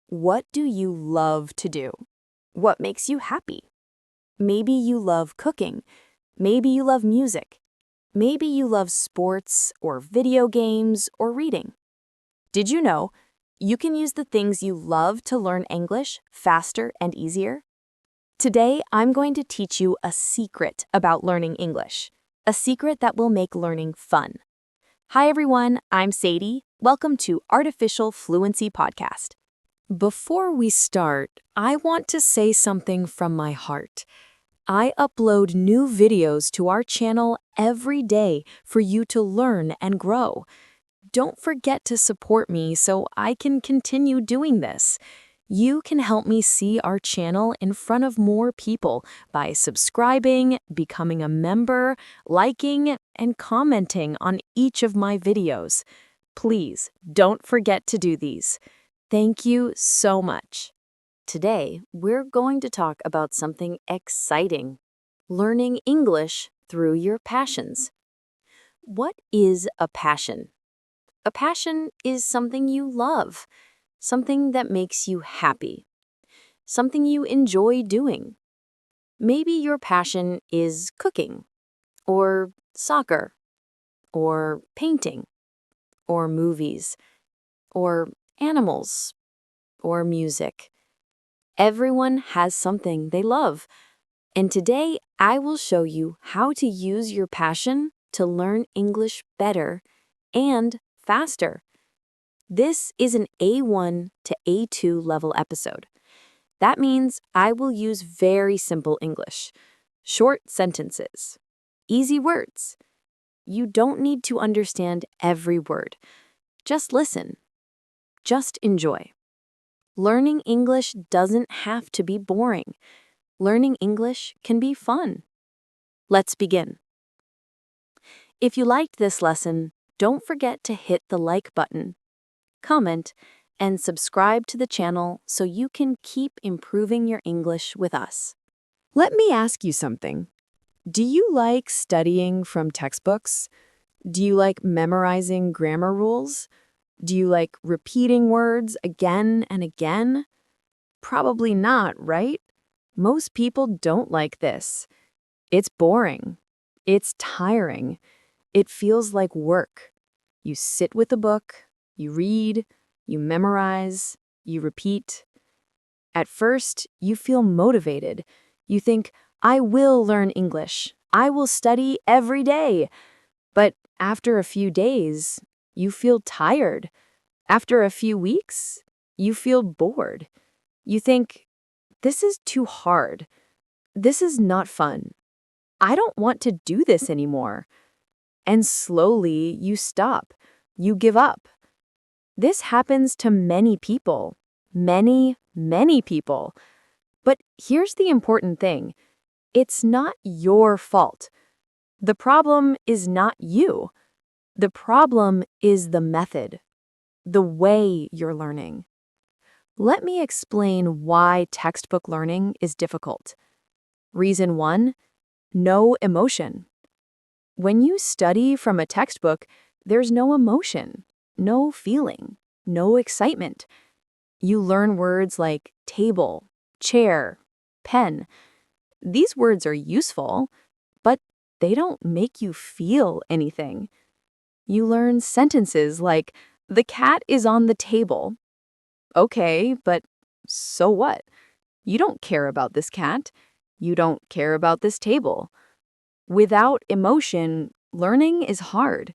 What do you love to do? What makes you happy? Maybe you love cooking. Maybe you love music. Maybe you love sports or video games or reading. Did you know you can use the things you love to learn English faster and easier? Today, I'm going to teach you a secret about learning English, a secret that will make learning fun. Hi, everyone. I'm Sadie. Welcome to Artificial Fluency Podcast. Before we start, I want to say something from my heart. I upload new videos to our channel every day for you to learn and grow. Don't forget to support me so I can continue doing this. You can help me see our channel in front of more people by subscribing, becoming a member, liking, and commenting on each of my videos. Please don't forget to do these. Thank you so much. Today, we're going to talk about something exciting: learning English through your passions. What is a passion? A passion is something you love, something that makes you happy, something you enjoy doing. Maybe your passion is cooking, or soccer, or painting, or movies, or animals, or music. Everyone has something they love, and today I will show you how to use your passion to learn English better and faster. This is an A1 to A2 level episode. That means I will use very simple English, short sentences, easy words. You don't need to understand every word. Just listen. Just enjoy. Learning English doesn't have to be boring. Learning English can be fun. Let's begin. If you liked this lesson, don't forget to hit the like button, comment, and subscribe to the channel so you can keep improving your English with us. Let me ask you something. Do you like studying from textbooks? Do you like memorizing grammar rules? Do you like repeating words again and again? Probably not, right? Most people don't like this. It's boring. It's tiring. It feels like work. You sit with a book, you read, you memorize, you repeat. At first, you feel motivated. You think, I will learn English. I will study every day. But after a few days, you feel tired. After a few weeks, you feel bored. You think, this is too hard. This is not fun. I don't want to do this anymore. And slowly you stop. You give up. This happens to many people. Many, many people. But here's the important thing. It's not your fault. The problem is not you. The problem is the method, the way you're learning. Let me explain why textbook learning is difficult. Reason 1, no emotion. When you study from a textbook, there's no emotion, no feeling, no excitement. You learn words like table, chair, pen. These words are useful, but they don't make you feel anything. You learn sentences like, the cat is on the table. Okay, but so what? You don't care about this cat. You don't care about this table. Without emotion, learning is hard.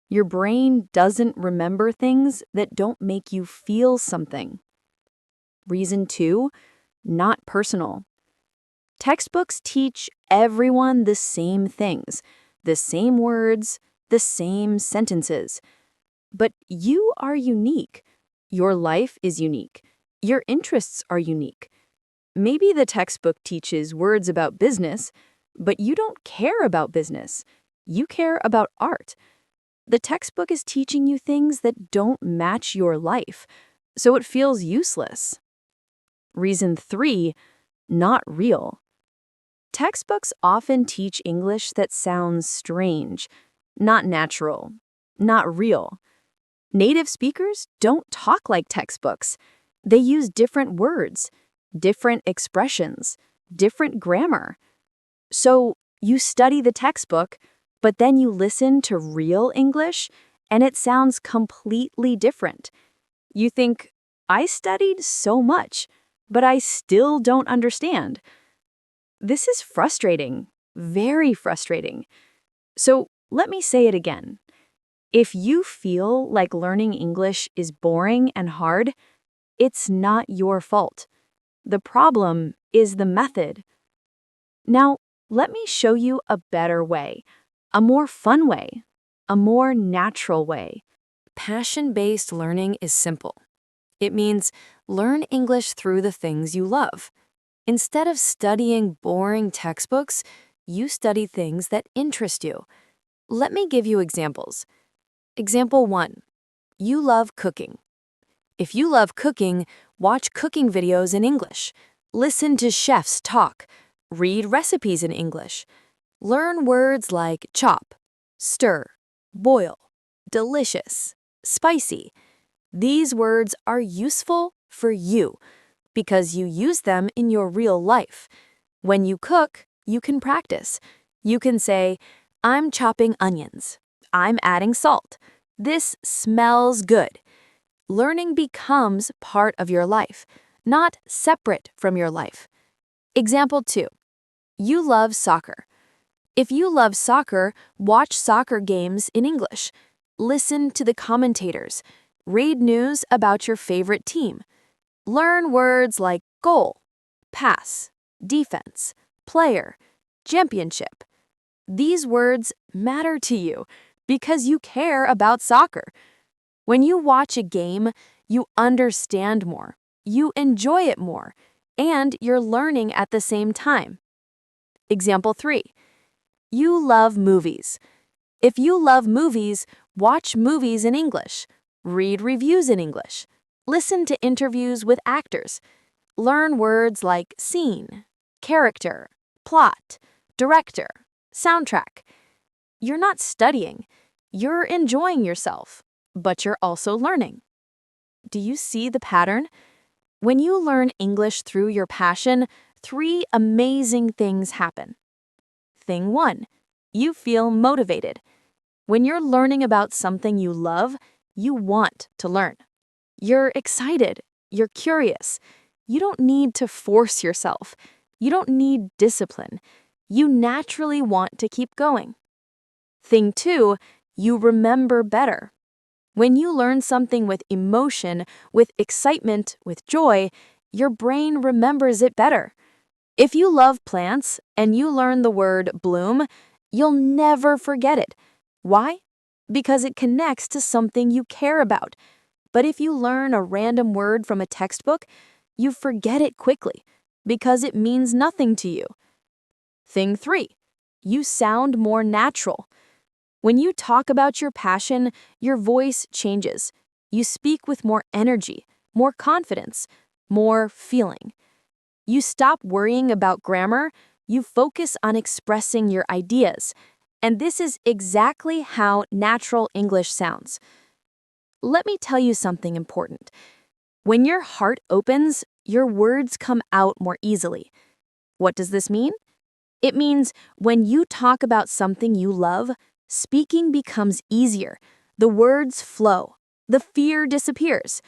Your brain doesn't remember things that don't make you feel something. Reason 2, not personal. Textbooks teach everyone the same things, the same words, the same sentences. But you are unique. Your life is unique. Your interests are unique. Maybe the textbook teaches words about business, but you don't care about business. You care about art. The textbook is teaching you things that don't match your life, so it feels useless. Reason 3, not real. Textbooks often teach English that sounds strange, not natural, not real. Native speakers don't talk like textbooks. They use different words, different expressions, different grammar. So you study the textbook, but then you listen to real English, and it sounds completely different. You think, I studied so much, but I still don't understand. This is frustrating, very frustrating. So let me say it again. If you feel like learning English is boring and hard, it's not your fault. The problem is the method. Now, let me show you a better way, a more fun way, a more natural way. Passion-based learning is simple. It means learn English through the things you love. Instead of studying boring textbooks, you study things that interest you. Let me give you examples. Example 1. You love cooking. If you love cooking, watch cooking videos in English. Listen to chefs talk. Read recipes in English. Learn words like chop, stir, boil, delicious, spicy. These words are useful for you because you use them in your real life. When you cook, you can practice. You can say, I'm chopping onions. I'm adding salt. This smells good. Learning becomes part of your life, not separate from your life. Example 2. You love soccer. If you love soccer, watch soccer games in English. Listen to the commentators. Read news about your favorite team. Learn words like goal, pass, defense, player, championship. These words matter to you because you care about soccer. When you watch a game, you understand more, you enjoy it more, and you're learning at the same time. Example 3. You love movies. If you love movies, watch movies in English. Read reviews in English. Listen to interviews with actors. Learn words like scene, character, plot, director, soundtrack. You're not studying. You're enjoying yourself, but you're also learning. Do you see the pattern? When you learn English through your passion, 3 amazing things happen. Thing 1, you feel motivated. When you're learning about something you love, you want to learn. You're excited. You're curious. You don't need to force yourself. You don't need discipline. You naturally want to keep going. Thing 2, you remember better. When you learn something with emotion, with excitement, with joy, your brain remembers it better. If you love plants and you learn the word bloom, you'll never forget it. Why? Because it connects to something you care about. But if you learn a random word from a textbook, you forget it quickly because it means nothing to you. Thing 3, you sound more natural. When you talk about your passion, your voice changes. You speak with more energy, more confidence, more feeling. You stop worrying about grammar, you focus on expressing your ideas. And this is exactly how natural English sounds. Let me tell you something important. When your heart opens, your words come out more easily. What does this mean? It means when you talk about something you love, speaking becomes easier. The words flow. The fear disappears.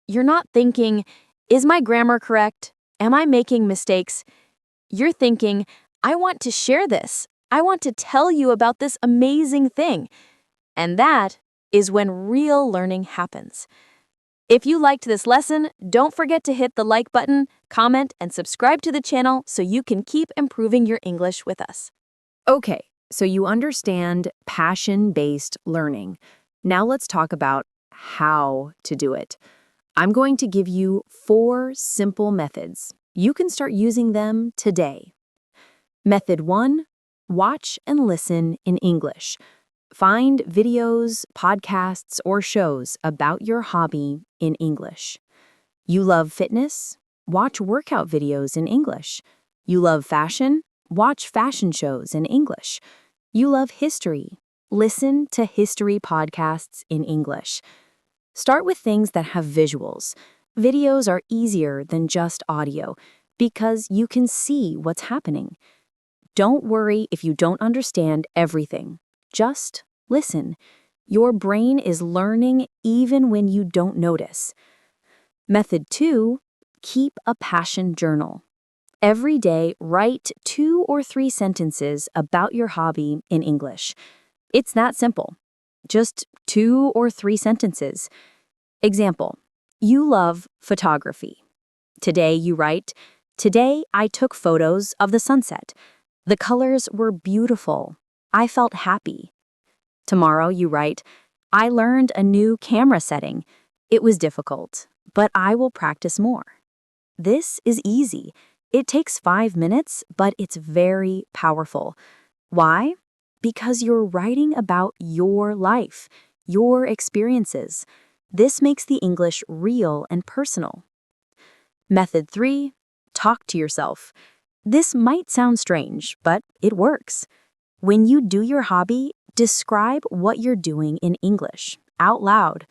You're not thinking, is my grammar correct? Am I making mistakes? You're thinking, I want to share this. I want to tell you about this amazing thing. And that is when real learning happens. If you liked this lesson, don't forget to hit the like button, comment, and subscribe to the channel so you can keep improving your English with us. Okay, so you understand passion-based learning. Now let's talk about how to do it. I'm going to give you 4 simple methods. You can start using them today. Method 1, watch and listen in English. Find videos, podcasts, or shows about your hobby in English. You love fitness? Watch workout videos in English. You love fashion? Watch fashion shows in English. You love history? Listen to history podcasts in English. Start with things that have visuals. Videos are easier than just audio because you can see what's happening. Don't worry if you don't understand everything. Just listen. Your brain is learning even when you don't notice. Method 2, keep a passion journal. Every day, write 2 or 3 sentences about your hobby in English. It's that simple. Just 2 or 3 sentences. Example, you love photography. Today you write, "Today I took photos of the sunset. The colors were beautiful. I felt happy." Tomorrow you write, "I learned a new camera setting. It was difficult, but I will practice more." This is easy. It takes 5 minutes, but it's very powerful. Why? Because you're writing about your life, your experiences. This makes the English real and personal. Method 3, talk to yourself. This might sound strange, but it works. When you do your hobby, describe what you're doing in English, out loud.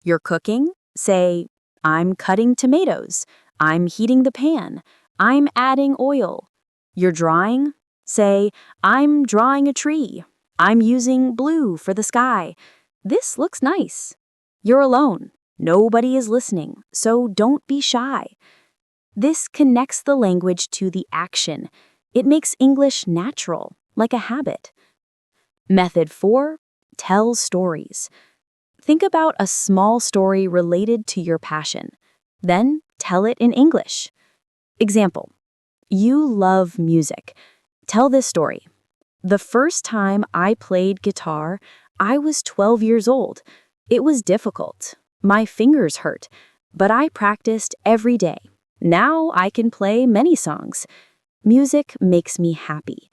You're cooking? Say, "I'm cutting tomatoes. I'm heating the pan. I'm adding oil." You're drawing? Say, "I'm drawing a tree. I'm using blue for the sky. This looks nice." You're alone. Nobody is listening, so don't be shy. This connects the language to the action. It makes English natural, like a habit. Method 4, tell stories. Think about a small story related to your passion. Then tell it in English. Example, you love music. Tell this story. "The first time I played guitar, I was 12 years old. It was difficult. My fingers hurt, but I practiced every day. Now I can play many songs. Music makes me happy."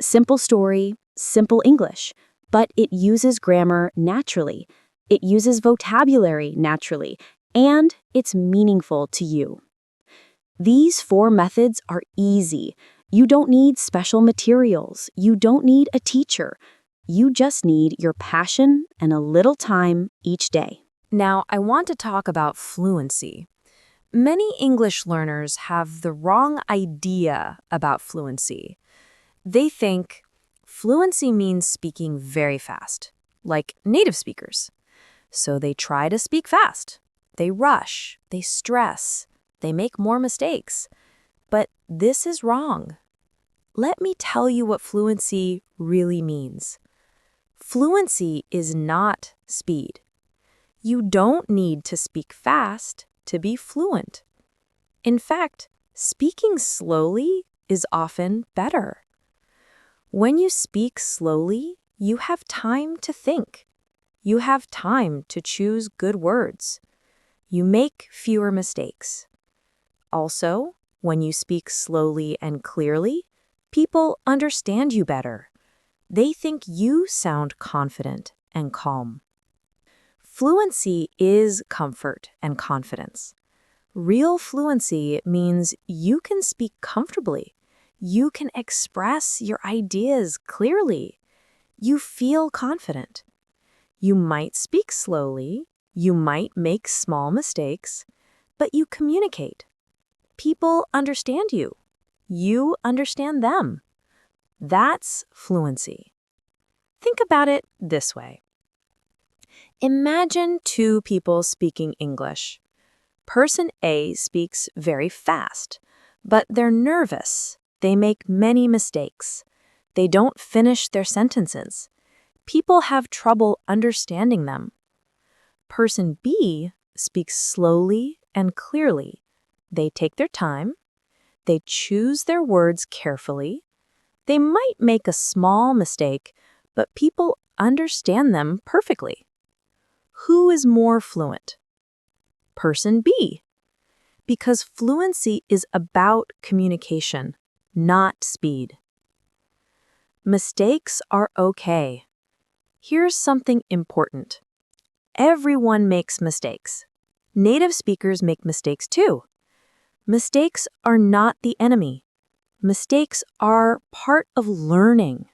Simple story, simple English, but it uses grammar naturally. It uses vocabulary naturally, and it's meaningful to you. These 4 methods are easy. You don't need special materials. You don't need a teacher. You just need your passion and a little time each day. Now, I want to talk about fluency. Many English learners have the wrong idea about fluency. They think fluency means speaking very fast, like native speakers. So they try to speak fast. They rush, they stress, they make more mistakes. But this is wrong. Let me tell you what fluency really means. Fluency is not speed. You don't need to speak fast to be fluent. In fact, speaking slowly is often better. When you speak slowly, you have time to think. You have time to choose good words. You make fewer mistakes. Also, when you speak slowly and clearly, people understand you better. They think you sound confident and calm. Fluency is comfort and confidence. Real fluency means you can speak comfortably. You can express your ideas clearly. You feel confident. You might speak slowly. You might make small mistakes, but you communicate. People understand you. You understand them. That's fluency. Think about it this way. Imagine 2 people speaking English. Person A speaks very fast, but they're nervous. They make many mistakes. They don't finish their sentences. People have trouble understanding them. Person B speaks slowly and clearly. They take their time. They choose their words carefully. They might make a small mistake, but people understand them perfectly. Who is more fluent? Person B. Because fluency is about communication, not speed. Mistakes are okay. Here's something important. Everyone makes mistakes. Native speakers make mistakes too. Mistakes are not the enemy. Mistakes are part of learning.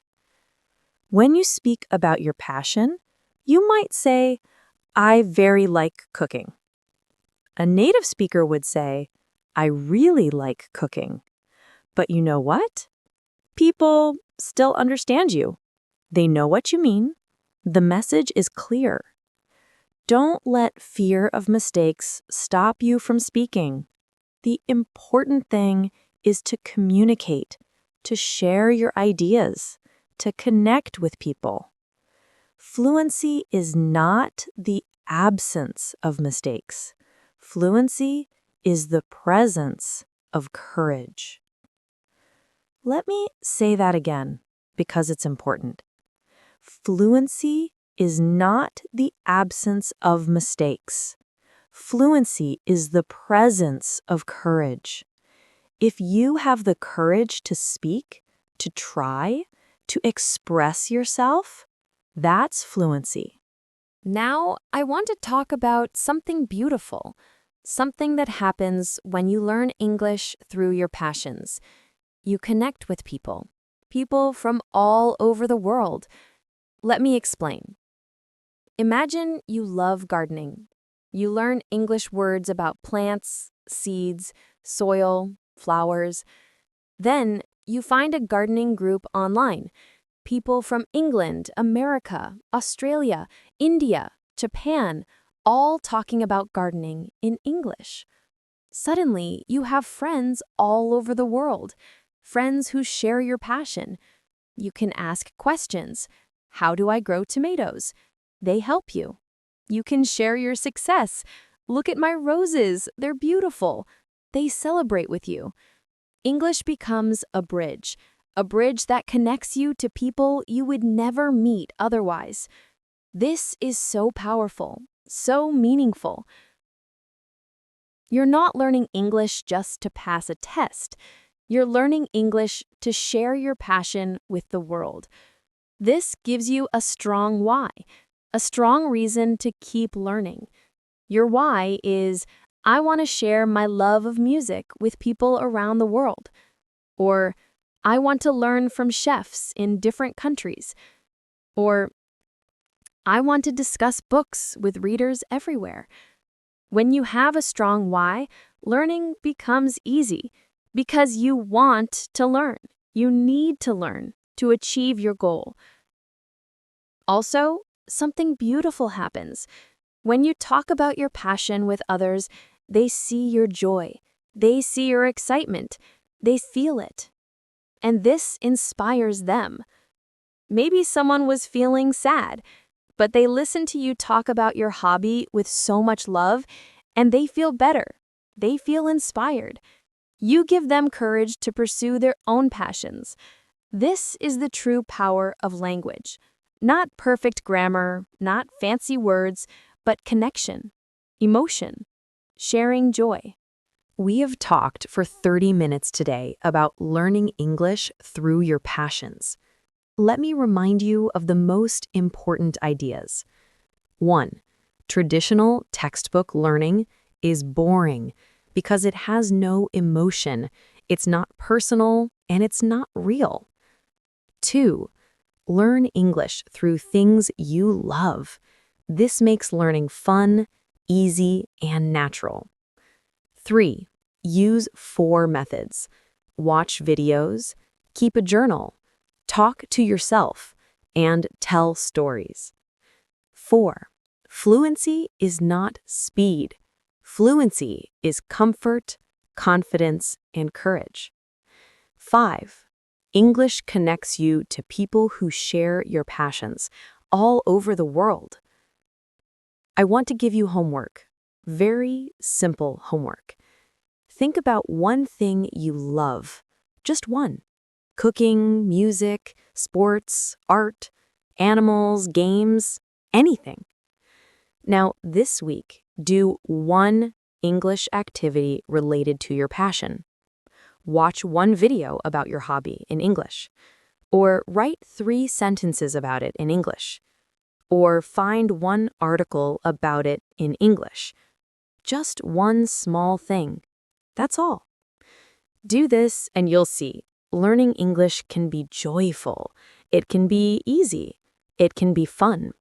When you speak about your passion, you might say, "I very like cooking." A native speaker would say, I really like cooking. But you know what? People still understand you. They know what you mean. The message is clear. Don't let fear of mistakes stop you from speaking. The important thing is to communicate, to share your ideas, to connect with people. Fluency is not the absence of mistakes. Fluency is the presence of courage. Let me say that again, because it's important. Fluency is not the absence of mistakes. Fluency is the presence of courage. If you have the courage to speak, to try, to express yourself, that's fluency. Now, I want to talk about something beautiful, something that happens when you learn English through your passions. You connect with people from all over the world. Let me explain. Imagine you love gardening. You learn English words about plants, seeds, soil, flowers. Then you find a gardening group online. People from England, America, Australia, India, Japan, all talking about gardening in English. Suddenly, you have friends all over the world, friends who share your passion. You can ask questions. How do I grow tomatoes? They help you. You can share your success. Look at my roses. They're beautiful. They celebrate with you. English becomes a bridge that connects you to people you would never meet otherwise. This is so powerful, so meaningful. You're not learning English just to pass a test. You're learning English to share your passion with the world. This gives you a strong why, a strong reason to keep learning. Your why is, I want to share my love of music with people around the world. Or, I want to learn from chefs in different countries. Or, I want to discuss books with readers everywhere. When you have a strong why, learning becomes easy because you want to learn. You need to learn to achieve your goal. Also, something beautiful happens. When you talk about your passion with others, they see your joy. They see your excitement. They feel it. And this inspires them. Maybe someone was feeling sad, but they listen to you talk about your hobby with so much love, and they feel better. They feel inspired. You give them courage to pursue their own passions. This is the true power of language. Not perfect grammar, not fancy words, but connection, emotion, sharing joy. We have talked for 30 minutes today about learning English through your passions. Let me remind you of the most important ideas. 1. Traditional textbook learning is boring because it has no emotion, it's not personal, and it's not real. 2. Learn English through things you love. This makes learning fun, easy, and natural. 3. Use 4 methods. Watch videos, keep a journal, talk to yourself, and tell stories. 4. Fluency is not speed. Fluency is comfort, confidence, and courage. 5. English connects you to people who share your passions all over the world. I want to give you homework. Very simple homework. Think about one thing you love. Just one. Cooking, music, sports, art, animals, games, anything. Now, this week, do one English activity related to your passion. Watch one video about your hobby in English. Or write 3 sentences about it in English. Or find one article about it in English. Just one small thing. That's all. Do this and you'll see. Learning English can be joyful. It can be easy. It can be fun.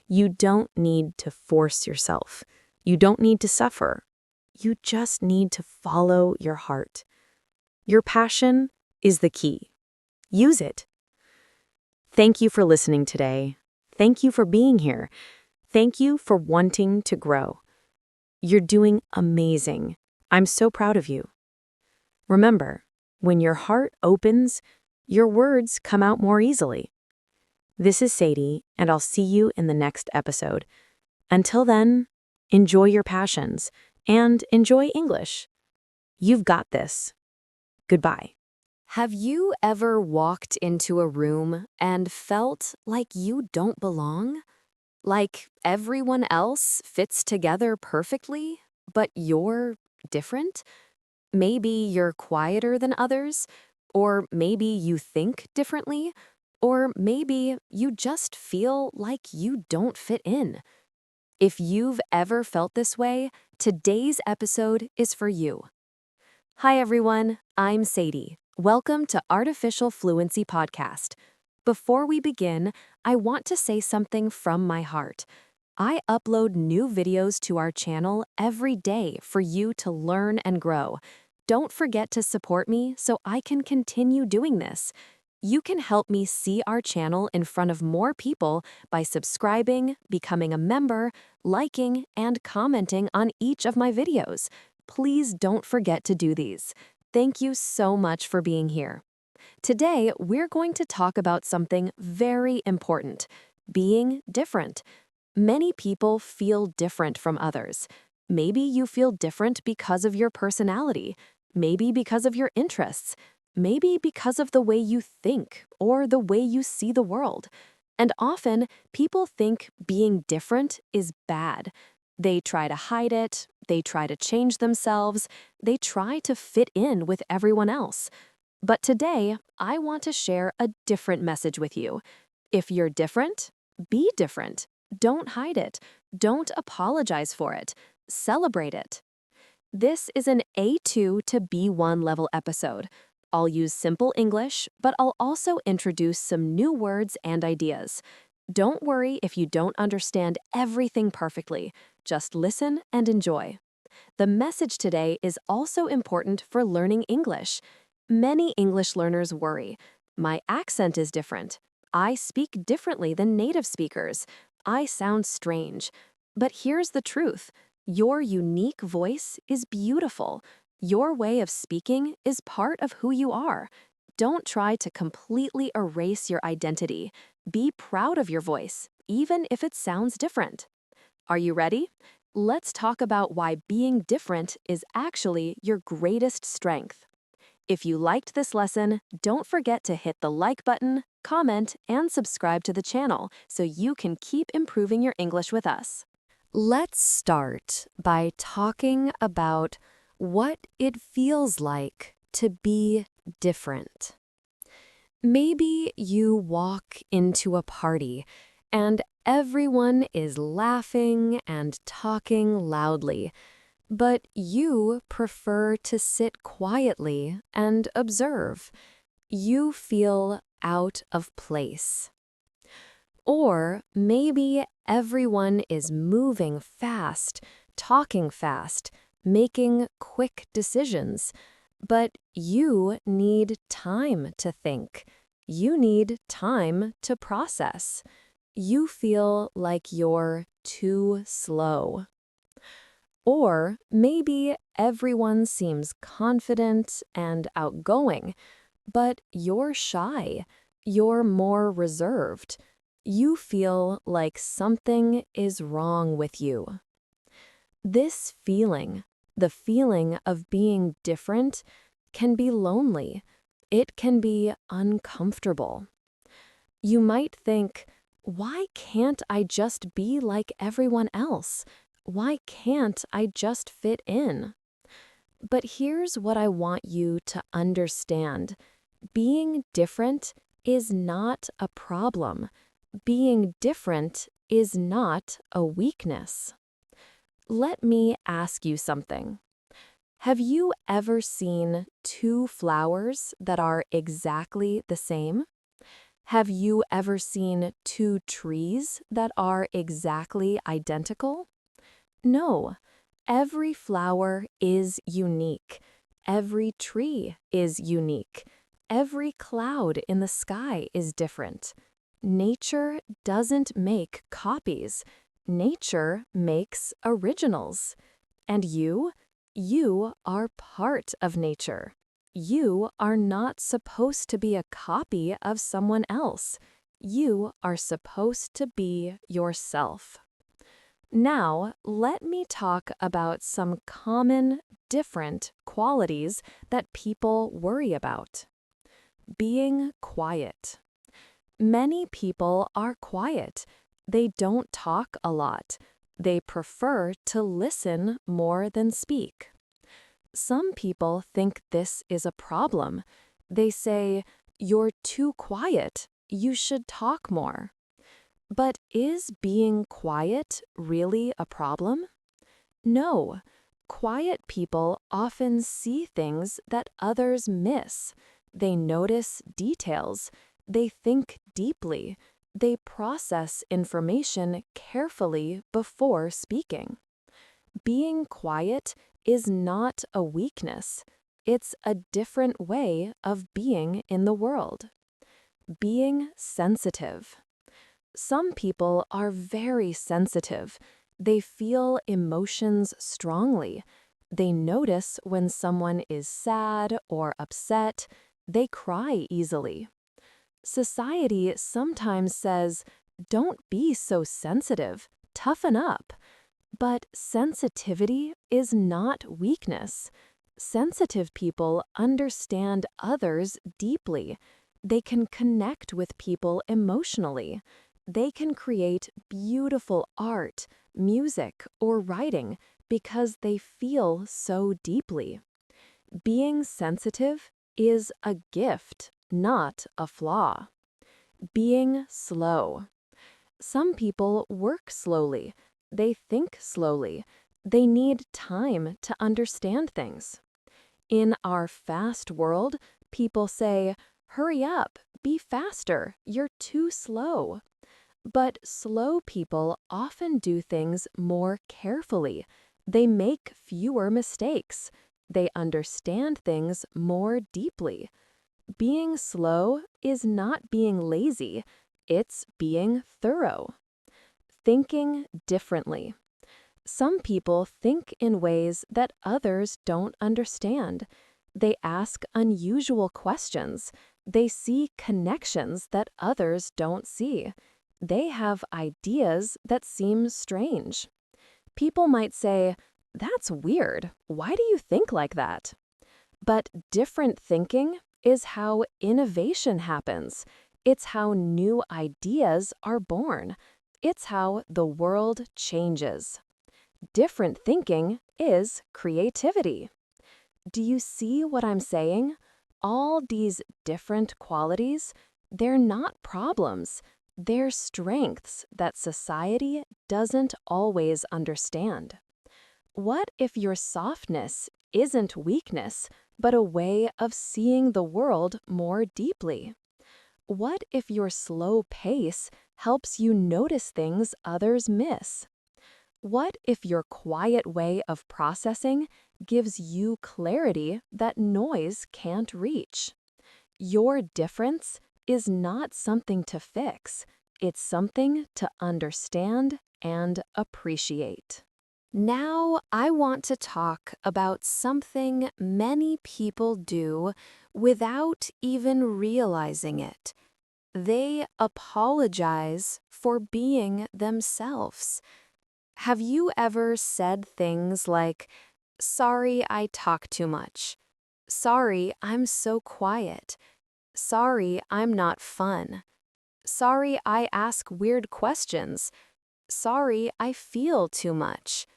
You don't need to force yourself. You don't need to suffer. You just need to follow your heart. Your passion is the key. Use it. Thank you for listening today. Thank you for being here. Thank you for wanting to grow. You're doing amazing. I'm so proud of you. Remember, when your heart opens, your words come out more easily. This is Sadie, and I'll see you in the next episode. Until then, enjoy your passions and enjoy English. You've got this. Goodbye. Have you ever walked into a room and felt like you don't belong? Like everyone else fits together perfectly, but you're different? Maybe you're quieter than others, or maybe you think differently, or maybe you just feel like you don't fit in. If you've ever felt this way, today's episode is for you. Hi everyone, I'm Sadie. Welcome to Artificial Fluency Podcast. Before we begin, I want to say something from my heart. I upload new videos to our channel every day for you to learn and grow. Don't forget to support me so I can continue doing this. You can help me see our channel in front of more people by subscribing, becoming a member, liking, and commenting on each of my videos. Please don't forget to do these. Thank you so much for being here. Today, we're going to talk about something very important: being different. Many people feel different from others. Maybe you feel different because of your personality, maybe because of your interests, maybe because of the way you think or the way you see the world. And often, people think being different is bad. They try to hide it, they try to change themselves, they try to fit in with everyone else. But today, I want to share a different message with you. If you're different, be different. Don't hide it. Don't apologize for it. Celebrate it. This is an A2 to B1 level episode. I'll use simple English, but I'll also introduce some new words and ideas. Don't worry if you don't understand everything perfectly. Just listen and enjoy. The message today is also important for learning English. Many English learners worry. My accent is different. I speak differently than native speakers. I sound strange. But here's the truth. Your unique voice is beautiful. Your way of speaking is part of who you are. Don't try to completely erase your identity. Be proud of your voice, even if it sounds different. Are you ready? Let's talk about why being different is actually your greatest strength. If you liked this lesson, don't forget to hit the like button, comment, and subscribe to the channel so you can keep improving your English with us. Let's start by talking about what it feels like to be different. Maybe you walk into a party and everyone is laughing and talking loudly, but you prefer to sit quietly and observe. You feel out of place. Or maybe everyone is moving fast, talking fast, making quick decisions, but you need time to think. You need time to process. You feel like you're too slow. Or maybe everyone seems confident and outgoing, but you're shy. You're more reserved. You feel like something is wrong with you. This feeling, the feeling of being different, can be lonely. It can be uncomfortable. You might think, why can't I just be like everyone else? Why can't I just fit in? But here's what I want you to understand. Being different is not a problem. Being different is not a weakness. Let me ask you something. Have you ever seen two flowers that are exactly the same? Have you ever seen two trees that are exactly identical? No. Every flower is unique. Every tree is unique. Every cloud in the sky is different. Nature doesn't make copies. Nature makes originals. And you are part of nature. You are not supposed to be a copy of someone else. You are supposed to be yourself. Now, let me talk about some common, different qualities that people worry about. Being quiet. Many people are quiet. They don't talk a lot. They prefer to listen more than speak. Some people think this is a problem. They say, "You're too quiet. You should talk more." But is being quiet really a problem? No. Quiet people often see things that others miss. They notice details. They think deeply. They process information carefully before speaking. Being quiet is not a weakness. It's a different way of being in the world. Being sensitive. Some people are very sensitive. They feel emotions strongly. They notice when someone is sad or upset. They cry easily. Society sometimes says, "Don't be so sensitive, toughen up." But sensitivity is not weakness. Sensitive people understand others deeply. They can connect with people emotionally. They can create beautiful art, music, or writing because they feel so deeply. Being sensitive is a gift, not a flaw. Being slow. Some people work slowly. They think slowly. They need time to understand things. In our fast world, people say, "Hurry up, be faster, you're too slow." But slow people often do things more carefully. They make fewer mistakes. They understand things more deeply. Being slow is not being lazy, it's being thorough. Thinking differently. Some people think in ways that others don't understand. They ask unusual questions. They see connections that others don't see. They have ideas that seem strange. People might say, "That's weird. Why do you think like that?" But different thinking is how innovation happens. It's how new ideas are born. It's how the world changes. Different thinking is creativity. Do you see what I'm saying? All these different qualities, they're not problems. They're strengths that society doesn't always understand. What if your softness isn't weakness, but a way of seeing the world more deeply? What if your slow pace helps you notice things others miss? What if your quiet way of processing gives you clarity that noise can't reach? Your difference is not something to fix. It's something to understand and appreciate. Now, I want to talk about something many people do without even realizing it. They apologize for being themselves. Have you ever said things like, "Sorry, I talk too much. Sorry, I'm so quiet. Sorry, I'm not fun. Sorry, I ask weird questions. Sorry, I feel too much."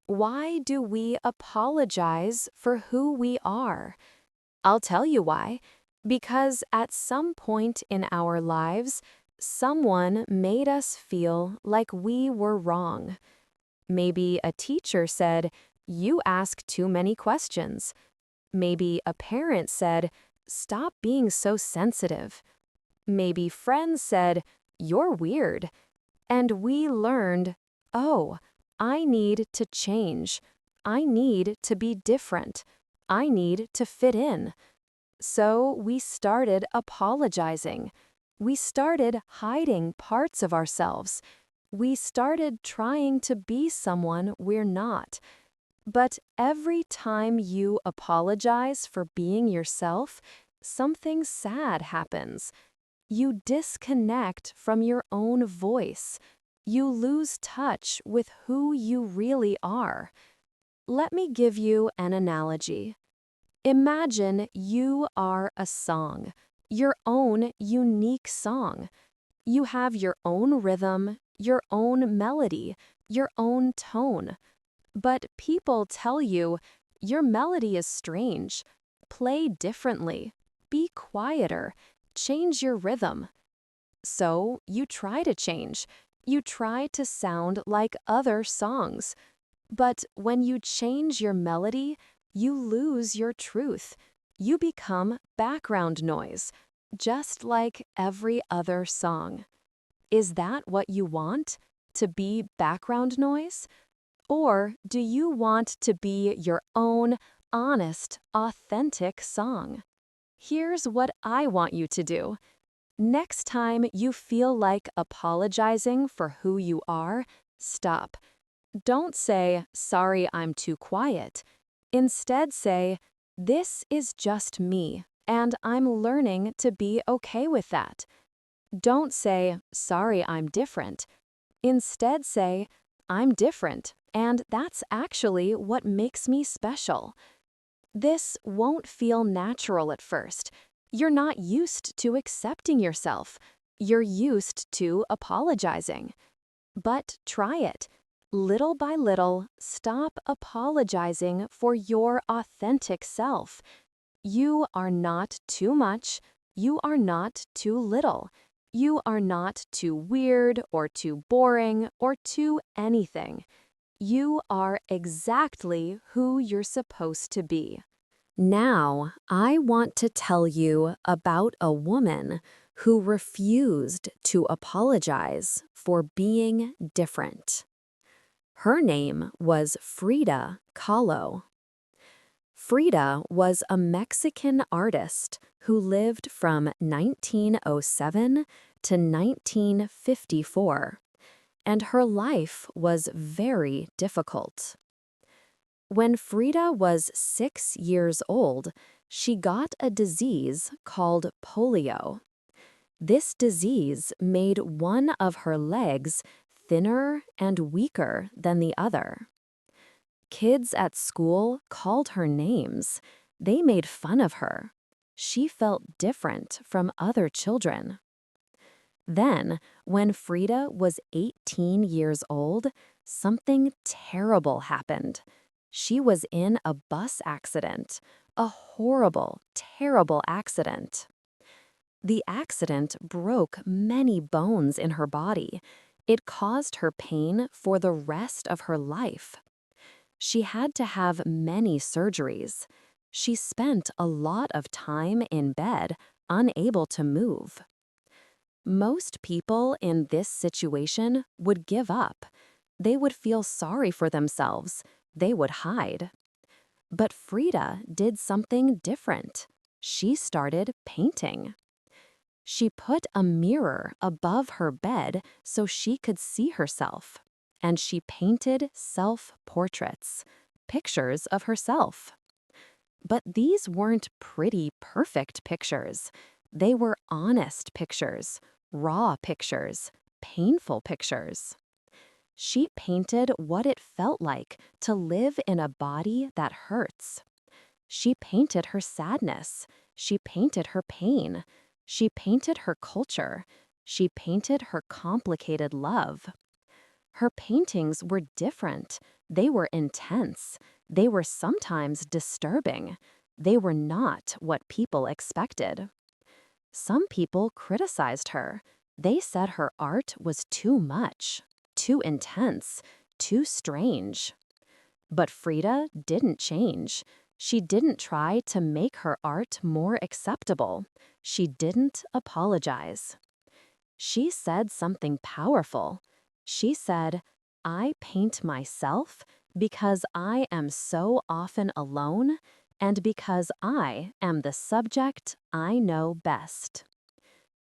Why do we apologize for who we are? I'll tell you why. Because at some point in our lives, someone made us feel like we were wrong. Maybe a teacher said, "You ask too many questions." Maybe a parent said, "Stop being so sensitive." Maybe friends said, "You're weird." And we learned, "Oh, I need to change. I need to be different. I need to fit in. So we started apologizing. We started hiding parts of ourselves. We started trying to be someone we're not. But every time you apologize for being yourself, something sad happens. You disconnect from your own voice. You lose touch with who you really are. Let me give you an analogy. Imagine you are a song, your own unique song. You have your own rhythm, your own melody, your own tone. But people tell you, your melody is strange. Play differently. Be quieter. Change your rhythm. So you try to change. You try to sound like other songs. But when you change your melody, you lose your truth. You become background noise, just like every other song. Is that what you want? To be background noise? Or do you want to be your own, honest, authentic song? Here's what I want you to do. Next time you feel like apologizing for who you are, stop. Don't say, "Sorry, I'm too quiet." Instead say, "This is just me, and I'm learning to be okay with that." Don't say, "Sorry, I'm different." Instead say, "I'm different, and that's actually what makes me special." This won't feel natural at first. You're not used to accepting yourself. You're used to apologizing. But try it. Little by little, stop apologizing for your authentic self. You are not too much. You are not too little. You are not too weird or too boring or too anything. You are exactly who you're supposed to be. Now, I want to tell you about a woman who refused to apologize for being different. Her name was Frida Kahlo. Frida was a Mexican artist who lived from 1907 to 1954, and her life was very difficult. When Frida was 6 years old, she got a disease called polio. This disease made one of her legs thinner and weaker than the other. Kids at school called her names. They made fun of her. She felt different from other children. Then, when Frida was 18 years old, something terrible happened. She was in a bus accident, a horrible, terrible accident. The accident broke many bones in her body. It caused her pain for the rest of her life. She had to have many surgeries. She spent a lot of time in bed, unable to move. Most people in this situation would give up. They would feel sorry for themselves. They would hide. But Frida did something different. She started painting. She put a mirror above her bed so she could see herself, and she painted self-portraits, pictures of herself. But these weren't pretty, perfect pictures. They were honest pictures, raw pictures, painful pictures. She painted what it felt like to live in a body that hurts. She painted her sadness. She painted her pain. She painted her culture. She painted her complicated love. Her paintings were different. They were intense. They were sometimes disturbing. They were not what people expected. Some people criticized her. They said her art was too much, too intense, too strange. But Frida didn't change. She didn't try to make her art more acceptable. She didn't apologize. She said something powerful. She said, "I paint myself because I am so often alone, and because I am the subject I know best.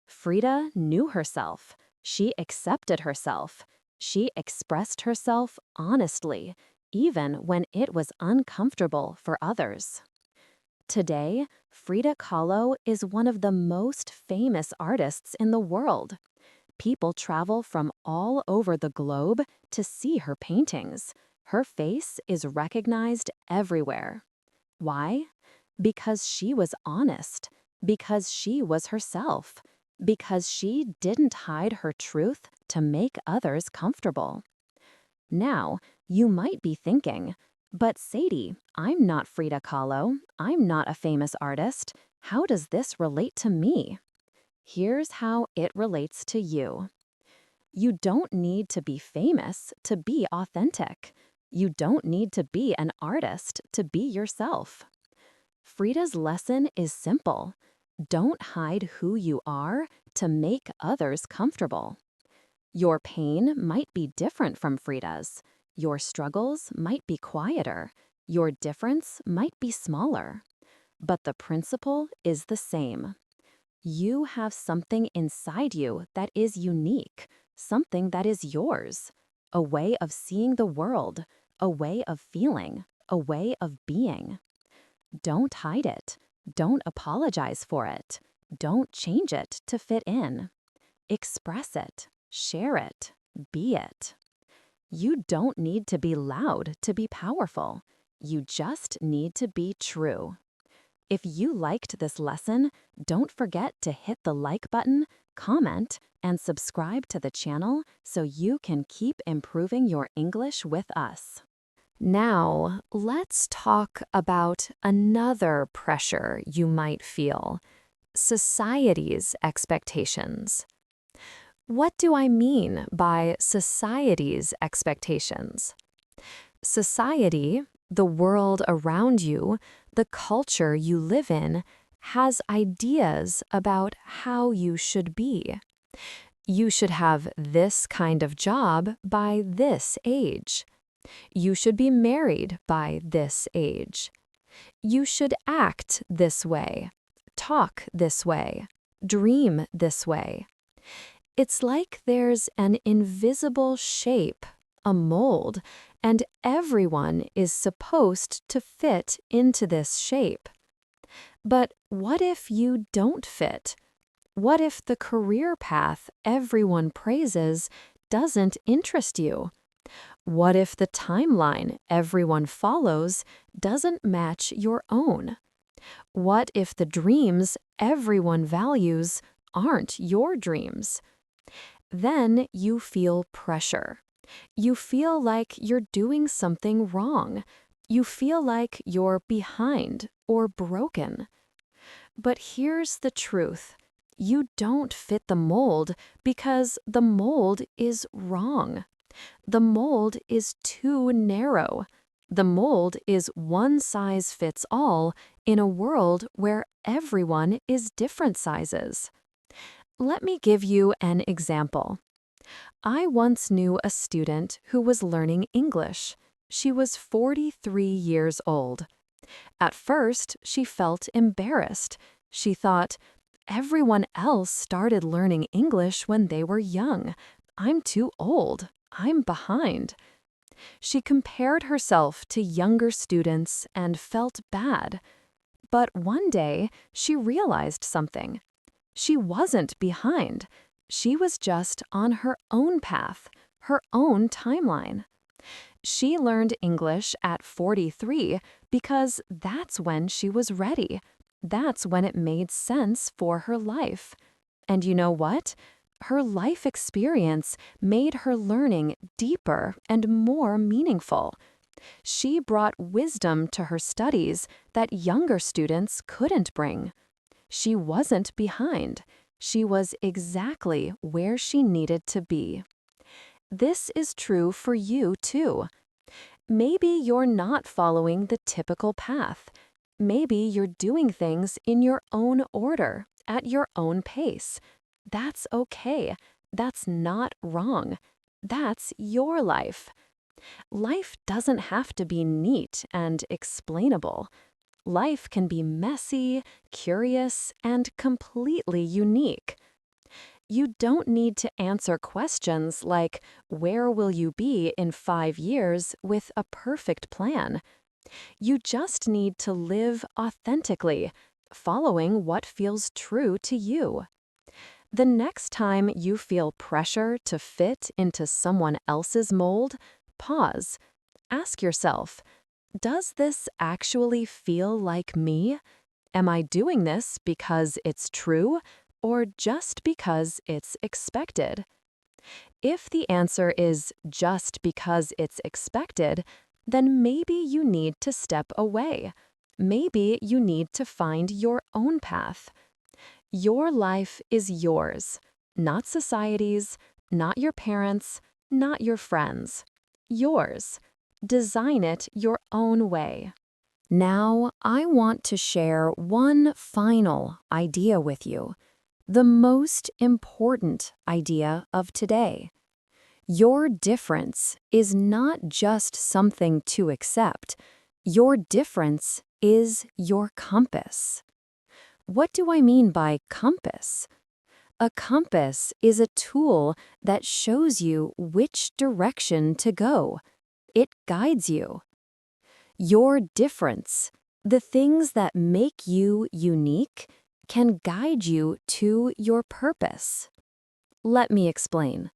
Frida knew herself. She accepted herself. She expressed herself honestly, even when it was uncomfortable for others. Today, Frida Kahlo is one of the most famous artists in the world. People travel from all over the globe to see her paintings. Her face is recognized everywhere. Why? Because she was honest, because she was herself, because she didn't hide her truth to make others comfortable. Now, you might be thinking, but Sadie, I'm not Frida Kahlo. I'm not a famous artist. How does this relate to me? Here's how it relates to you. You don't need to be famous to be authentic. You don't need to be an artist to be yourself. Frida's lesson is simple. Don't hide who you are to make others comfortable. Your pain might be different from Frida's. Your struggles might be quieter. Your difference might be smaller. But the principle is the same. You have something inside you that is unique, something that is yours, a way of seeing the world, a way of feeling, a way of being. Don't hide it. Don't apologize for it. Don't change it to fit in. Express it. Share it. Be it. You don't need to be loud to be powerful. You just need to be true. If you liked this lesson, don't forget to hit the like button, comment, and subscribe to the channel so you can keep improving your English with us. Now, let's talk about another pressure you might feel: society's expectations. What do I mean by society's expectations? Society, the world around you, the culture you live in, has ideas about how you should be. You should have this kind of job by this age. You should be married by this age. You should act this way, talk this way, dream this way. It's like there's an invisible shape, a mold, and everyone is supposed to fit into this shape. But what if you don't fit? What if the career path everyone praises doesn't interest you? What if the timeline everyone follows doesn't match your own? What if the dreams everyone values aren't your dreams? Then you feel pressure. You feel like you're doing something wrong. You feel like you're behind or broken. But here's the truth. You don't fit the mold because the mold is wrong. The mold is too narrow. The mold is one size fits all in a world where everyone is different sizes. Let me give you an example. I once knew a student who was learning English. She was 43 years old. At first, she felt embarrassed. She thought, everyone else started learning English when they were young. I'm too old. I'm behind. She compared herself to younger students and felt bad. But one day, she realized something. She wasn't behind. She was just on her own path, her own timeline. She learned English at 43 because that's when she was ready. That's when it made sense for her life. And you know what? Her life experience made her learning deeper and more meaningful. She brought wisdom to her studies that younger students couldn't bring. She wasn't behind. She was exactly where she needed to be. This is true for you too. Maybe you're not following the typical path. Maybe you're doing things in your own order, at your own pace. That's okay. That's not wrong. That's your life. Life doesn't have to be neat and explainable. Life can be messy, curious, and completely unique. You don't need to answer questions like, where will you be in 5 years, with a perfect plan? You just need to live authentically, following what feels true to you. The next time you feel pressure to fit into someone else's mold, pause. Ask yourself, does this actually feel like me? Am I doing this because it's true, or just because it's expected? If the answer is just because it's expected, then maybe you need to step away. Maybe you need to find your own path. Your life is yours, not society's, not your parents', not your friends'. Yours. Design it your own way. Now, I want to share one final idea with you, the most important idea of today. Your difference is not just something to accept. Your difference is your compass. What do I mean by compass? A compass is a tool that shows you which direction to go. It guides you. Your difference, the things that make you unique, can guide you to your purpose. Let me explain.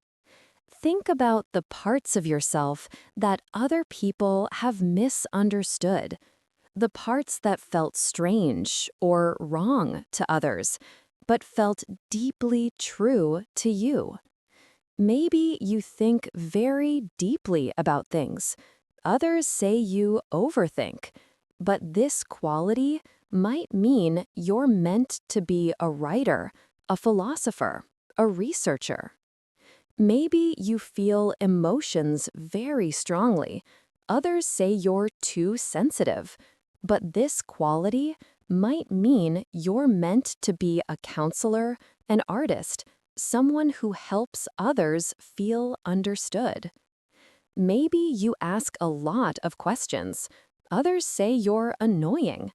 Think about the parts of yourself that other people have misunderstood, the parts that felt strange or wrong to others, but felt deeply true to you. Maybe you think very deeply about things. Others say you overthink, but this quality might mean you're meant to be a writer, a philosopher, a researcher. Maybe you feel emotions very strongly. Others say you're too sensitive, but this quality might mean you're meant to be a counselor, an artist, someone who helps others feel understood. Maybe you ask a lot of questions. Others say you're annoying.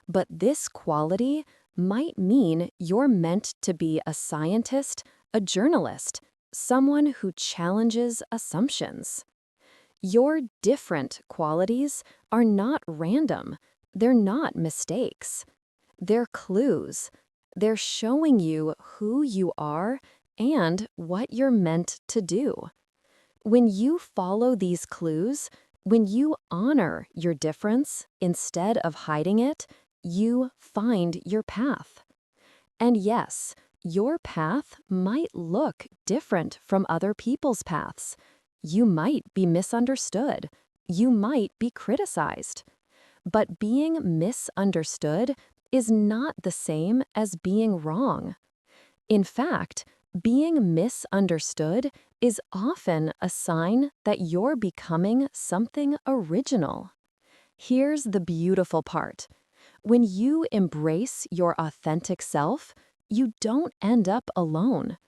But this quality might mean you're meant to be a scientist, a journalist, someone who challenges assumptions. Your different qualities are not random. They're not mistakes. They're clues. They're showing you who you are and what you're meant to do. When you follow these clues, when you honor your difference instead of hiding it, you find your path. And yes, your path might look different from other people's paths. You might be misunderstood. You might be criticized. But being misunderstood is not the same as being wrong. In fact, being misunderstood is often a sign that you're becoming something original. Here's the beautiful part. When you embrace your authentic self, you don't end up alone.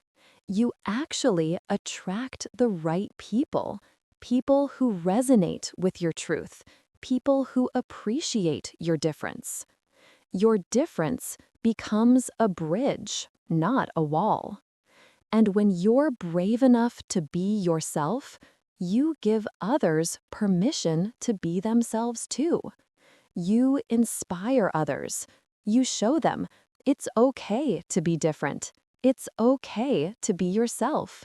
You actually attract the right people, people who resonate with your truth, people who appreciate your difference. Your difference becomes a bridge, not a wall. And when you're brave enough to be yourself, you give others permission to be themselves too. You inspire others. You show them it's okay to be different. It's okay to be yourself.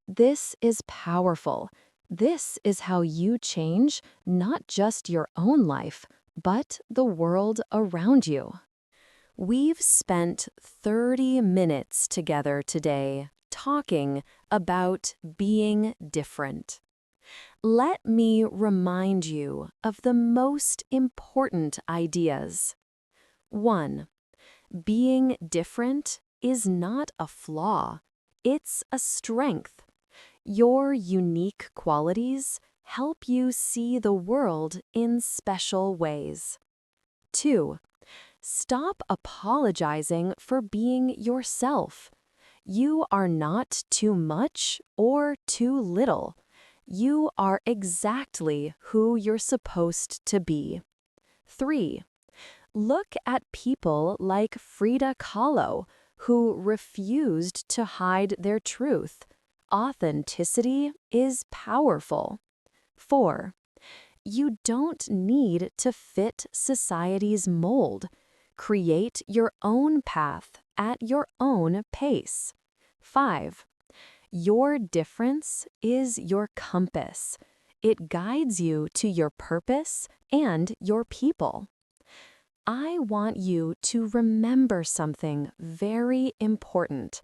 This is powerful. This is how you change not just your own life, but the world around you. We've spent 30 minutes together today talking about being different. Let me remind you of the most important ideas. 1. Being different is not a flaw, it's a strength. Your unique qualities help you see the world in special ways. 2. Stop apologizing for being yourself. You are not too much or too little. You are exactly who you're supposed to be. 3. Look at people like Frida Kahlo, who refused to hide their truth. Authenticity is powerful. 4. You don't need to fit society's mold. Create your own path at your own pace. 5. Your difference is your compass. It guides you to your purpose and your people. I want you to remember something very important.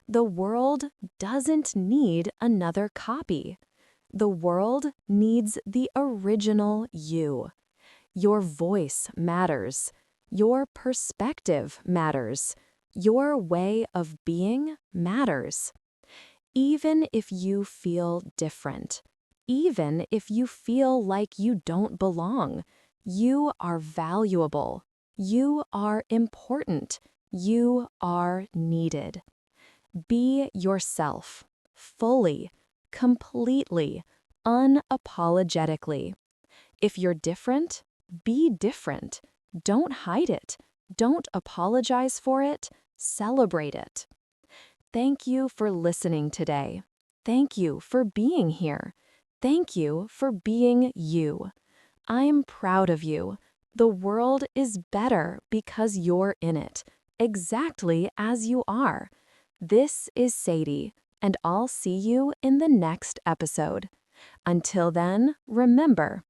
The world doesn't need another copy. The world needs the original you. Your voice matters. Your perspective matters. Your way of being matters. Even if you feel different, even if you feel like you don't belong, you are valuable. You are important. You are needed. Be yourself, fully, completely, unapologetically. If you're different, be different. Don't hide it. Don't apologize for it. Celebrate it. Thank you for listening today. Thank you for being here. Thank you for being you. I'm proud of you. The world is better because you're in it, exactly as you are. This is Sadie, and I'll see you in the next episode. Until then, remember,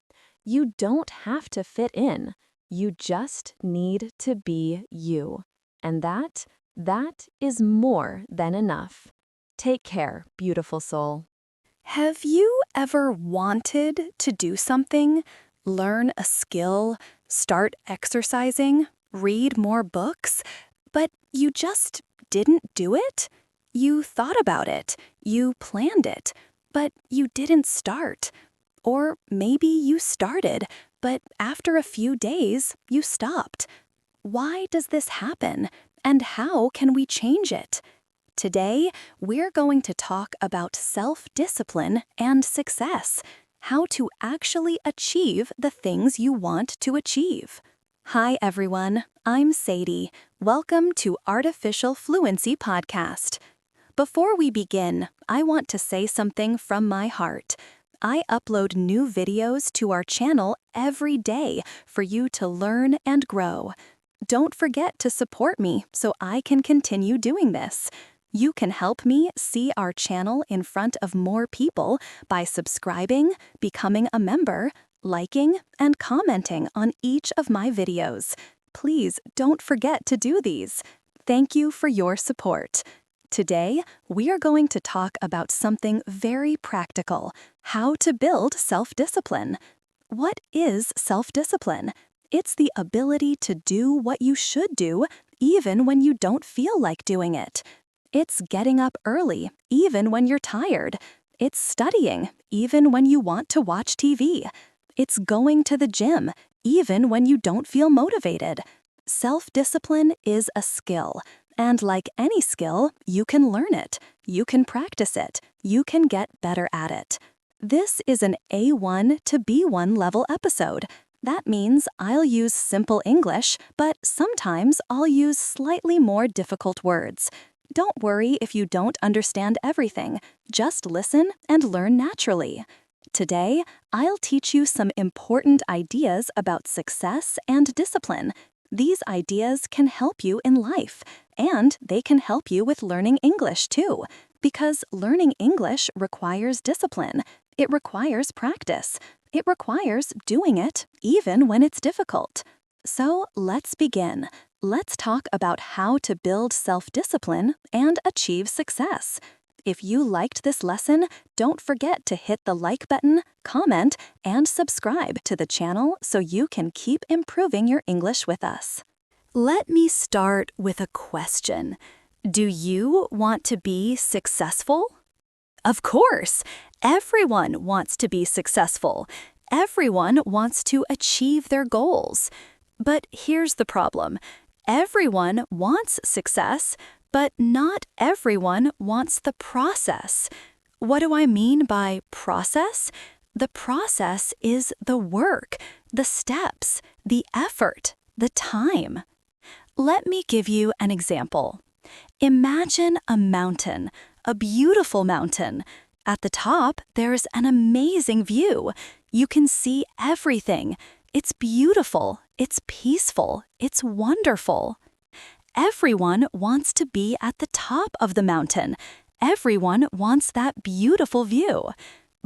you don't have to fit in. You just need to be you. And that is more than enough. Take care, beautiful soul. Have you ever wanted to do something, learn a skill, start exercising, read more books, but you just didn't do it? You thought about it, you planned it, but you didn't start. Or maybe you started, but after a few days, you stopped. Why does this happen, and how can we change it? Today, we're going to talk about self-discipline and success, how to actually achieve the things you want to achieve. Hi, everyone. I'm Sadie. Welcome to Artificial Fluency Podcast. Before we begin, I want to say something from my heart. I upload new videos to our channel every day for you to learn and grow. Don't forget to support me so I can continue doing this. You can help me see our channel in front of more people by subscribing, becoming a member, liking, and commenting on each of my videos. Please don't forget to do these. Thank you for your support. Today, we are going to talk about something very practical: how to build self-discipline. What is self-discipline? It's the ability to do what you should do, even when you don't feel like doing it. It's getting up early, even when you're tired. It's studying, even when you want to watch TV. It's going to the gym, even when you don't feel motivated. Self-discipline is a skill, and like any skill, you can learn it, you can practice it, you can get better at it. This is an A1 to B1 level episode. That means I'll use simple English, but sometimes I'll use slightly more difficult words. Don't worry if you don't understand everything. Just listen and learn naturally. Today, I'll teach you some important ideas about success and discipline. These ideas can help you in life, and they can help you with learning English too, because learning English requires discipline. It requires practice. It requires doing it even when it's difficult. So let's begin. Let's talk about how to build self-discipline and achieve success. If you liked this lesson, don't forget to hit the like button, comment, and subscribe to the channel so you can keep improving your English with us. Let me start with a question. Do you want to be successful? Of course! Everyone wants to be successful. Everyone wants to achieve their goals. But here's the problem. Everyone wants success, but not everyone wants the process. What do I mean by process? The process is the work, the steps, the effort, the time. Let me give you an example. Imagine a mountain, a beautiful mountain. At the top, there's an amazing view. You can see everything. It's beautiful, it's peaceful, it's wonderful. Everyone wants to be at the top of the mountain. Everyone wants that beautiful view.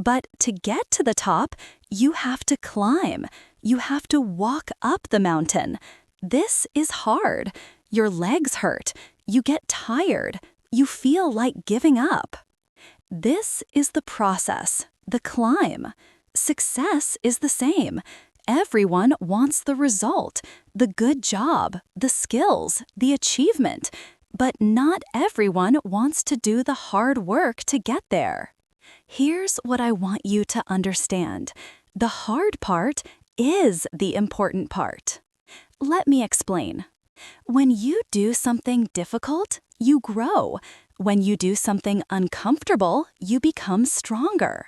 But to get to the top, you have to climb. You have to walk up the mountain. This is hard. Your legs hurt. You get tired. You feel like giving up. This is the process, the climb. Success is the same. Everyone wants the result, the good job, the skills, the achievement, but not everyone wants to do the hard work to get there. Here's what I want you to understand. The hard part is the important part. Let me explain. When you do something difficult, you grow. When you do something uncomfortable, you become stronger.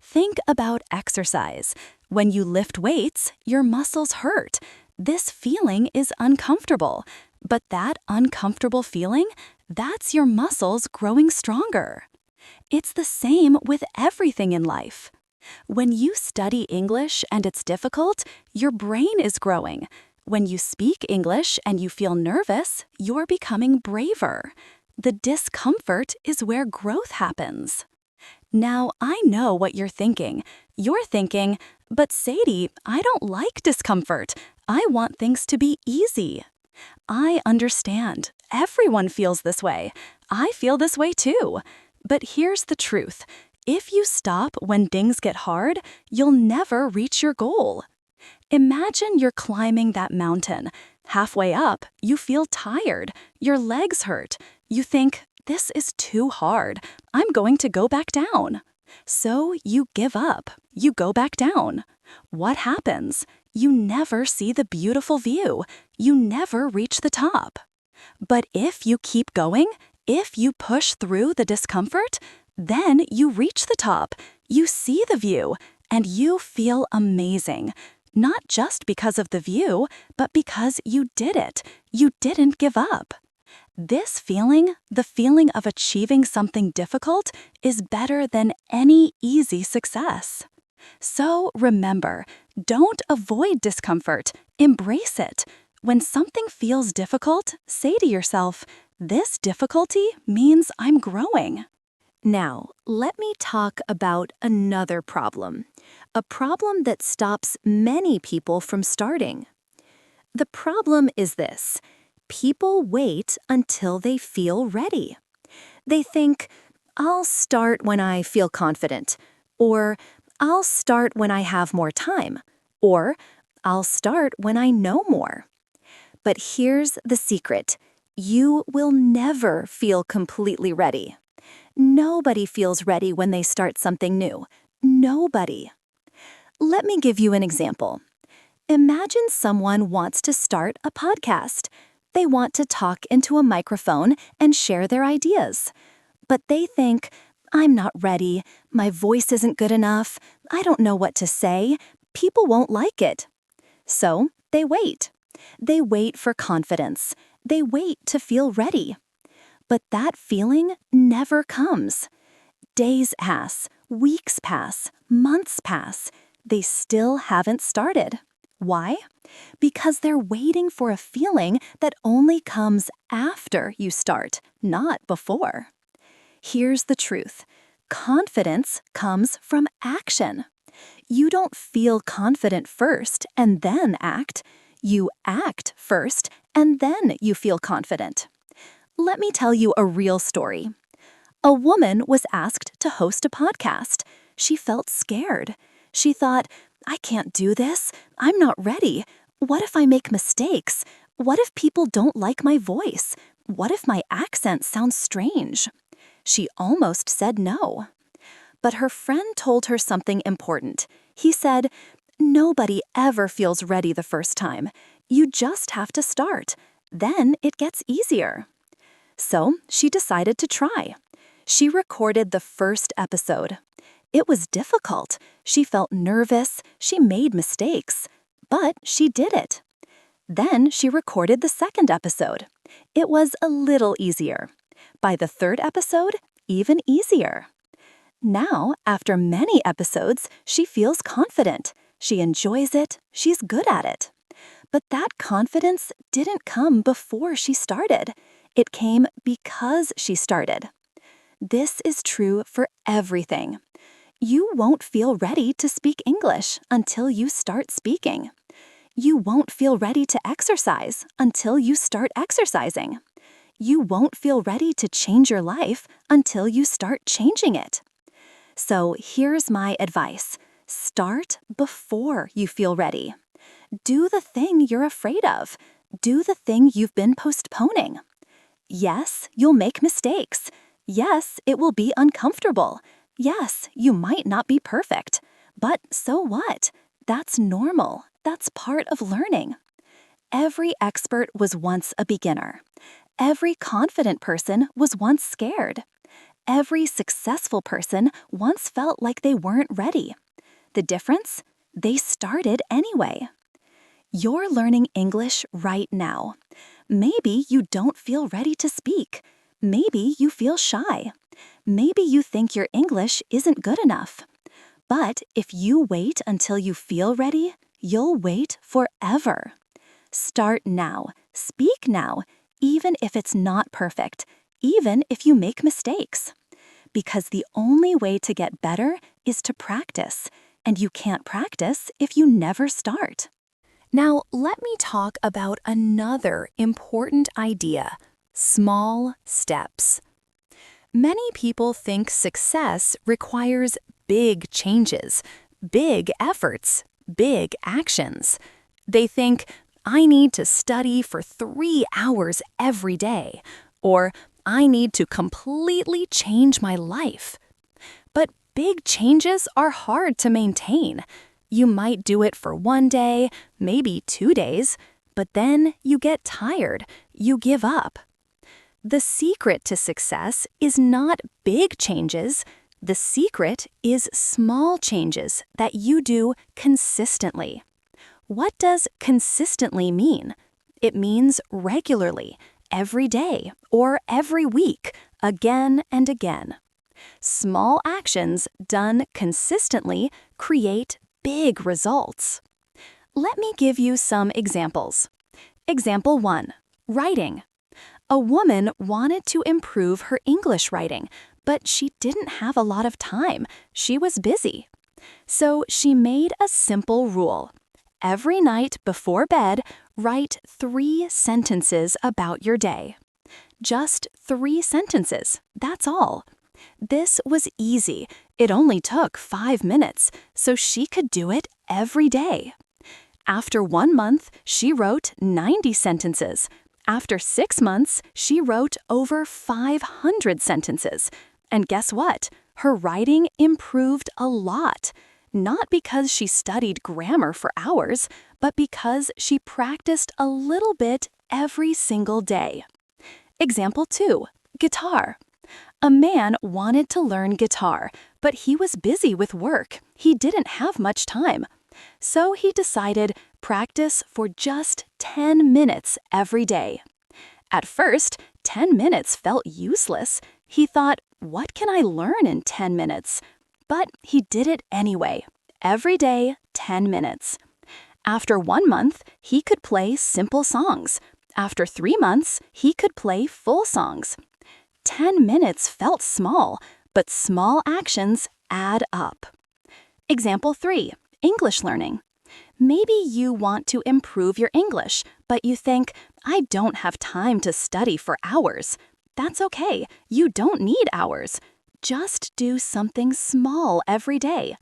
Think about exercise. When you lift weights, your muscles hurt. This feeling is uncomfortable. But that uncomfortable feeling, that's your muscles growing stronger. It's the same with everything in life. When you study English and it's difficult, your brain is growing. When you speak English and you feel nervous, you're becoming braver. The discomfort is where growth happens. Now, I know what you're thinking. You're thinking, but Sadie, I don't like discomfort. I want things to be easy. I understand. Everyone feels this way. I feel this way too. But here's the truth. If you stop when things get hard, you'll never reach your goal. Imagine you're climbing that mountain. Halfway up, you feel tired. Your legs hurt. You think, this is too hard. I'm going to go back down. So you give up. You go back down. What happens? You never see the beautiful view. You never reach the top. But if you keep going, if you push through the discomfort, then you reach the top. You see the view, and you feel amazing. Not just because of the view, but because you did it. You didn't give up. This feeling, the feeling of achieving something difficult, is better than any easy success. So remember, don't avoid discomfort, embrace it. When something feels difficult, say to yourself, this difficulty means I'm growing. Now, let me talk about another problem, a problem that stops many people from starting. The problem is this. People wait until they feel ready. They think, I'll start when I feel confident, or I'll start when I have more time, or I'll start when I know more. But here's the secret. You will never feel completely ready. Nobody feels ready when they start something new. Nobody. Let me give you an example. Imagine someone wants to start a podcast. They want to talk into a microphone and share their ideas. But they think, I'm not ready, my voice isn't good enough, I don't know what to say, people won't like it. So they wait. They wait for confidence. They wait to feel ready. But that feeling never comes. Days pass, weeks pass, months pass. They still haven't started. Why? Because they're waiting for a feeling that only comes after you start, not before. Here's the truth. Confidence comes from action. You don't feel confident first and then act. You act first and then you feel confident. Let me tell you a real story. A woman was asked to host a podcast. She felt scared. She thought, I can't do this. I'm not ready. What if I make mistakes? What if people don't like my voice? What if my accent sounds strange? She almost said no. But her friend told her something important. He said, nobody ever feels ready the first time. You just have to start. Then it gets easier. So she decided to try. She recorded the first episode. It was difficult. She felt nervous. She made mistakes. But she did it. Then she recorded the second episode. It was a little easier. By the third episode, even easier. Now, after many episodes, she feels confident. She enjoys it. She's good at it. But that confidence didn't come before she started. It came because she started. This is true for everything. You won't feel ready to speak English until you start speaking. You won't feel ready to exercise until you start exercising. You won't feel ready to change your life until you start changing it. So here's my advice. Start before you feel ready. Do the thing you're afraid of. Do the thing you've been postponing. Yes, you'll make mistakes. Yes, it will be uncomfortable. Yes, you might not be perfect. But so what? That's normal. That's part of learning. Every expert was once a beginner. Every confident person was once scared. Every successful person once felt like they weren't ready. The difference? They started anyway. You're learning English right now. Maybe you don't feel ready to speak. Maybe you feel shy. Maybe you think your English isn't good enough. But if you wait until you feel ready, you'll wait forever. Start now. Speak now, even if it's not perfect, even if you make mistakes. Because the only way to get better is to practice, and you can't practice if you never start. Now, let me talk about another important idea: small steps. Many people think success requires big changes, big efforts, big actions. They think, I need to study for 3 hours every day, or I need to completely change my life. But big changes are hard to maintain. You might do it for 1 day, maybe 2 days, but then you get tired, you give up. The secret to success is not big changes. The secret is small changes that you do consistently. What does consistently mean? It means regularly, every day, or every week, again and again. Small actions done consistently create big results. Let me give you some examples. Example 1. Writing. A woman wanted to improve her English writing, but she didn't have a lot of time. She was busy. So she made a simple rule. Every night before bed, write 3 sentences about your day. Just 3 sentences, that's all. This was easy. It only took 5 minutes, so she could do it every day. After 1 month, she wrote 90 sentences. After 6 months, she wrote over 500 sentences. And guess what? Her writing improved a lot. Not because she studied grammar for hours, but because she practiced a little bit every single day. Example 2. Guitar. A man wanted to learn guitar, but he was busy with work. He didn't have much time. So he decided practice for just 10 minutes every day. At first, 10 minutes felt useless. He thought, what can I learn in 10 minutes? But he did it anyway. Every day, 10 minutes. After 1 month, he could play simple songs. After 3 months, he could play full songs. 10 minutes felt small, but small actions add up. Example 3. English learning. Maybe you want to improve your English, but you think, I don't have time to study for hours. That's okay. You don't need hours. Just do something small every day.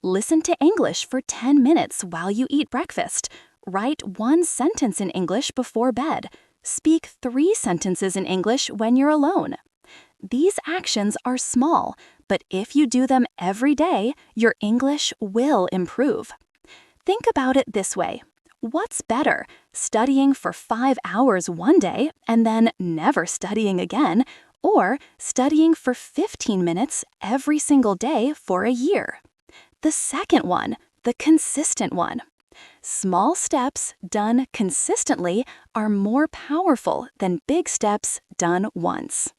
Listen to English for 10 minutes while you eat breakfast. Write 1 sentence in English before bed. Speak 3 sentences in English when you're alone. These actions are small, but if you do them every day, your English will improve. Think about it this way. What's better, studying for 5 hours one day and then never studying again, or studying for 15 minutes every single day for a year. The second one, the consistent one. Small steps done consistently are more powerful than big steps done once.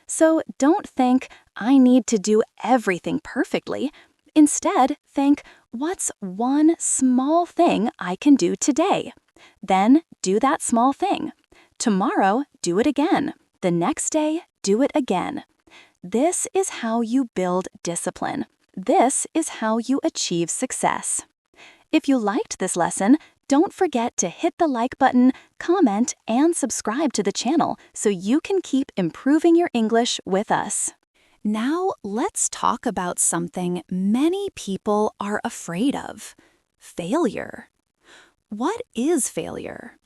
So don't think, I need to do everything perfectly. Instead, think, what's one small thing I can do today? Then do that small thing. Tomorrow, do it again. The next day, do it again. This is how you build discipline. This is how you achieve success. If you liked this lesson, don't forget to hit the like button, comment, and subscribe to the channel so you can keep improving your English with us. Now, let's talk about something many people are afraid of: failure. What is failure?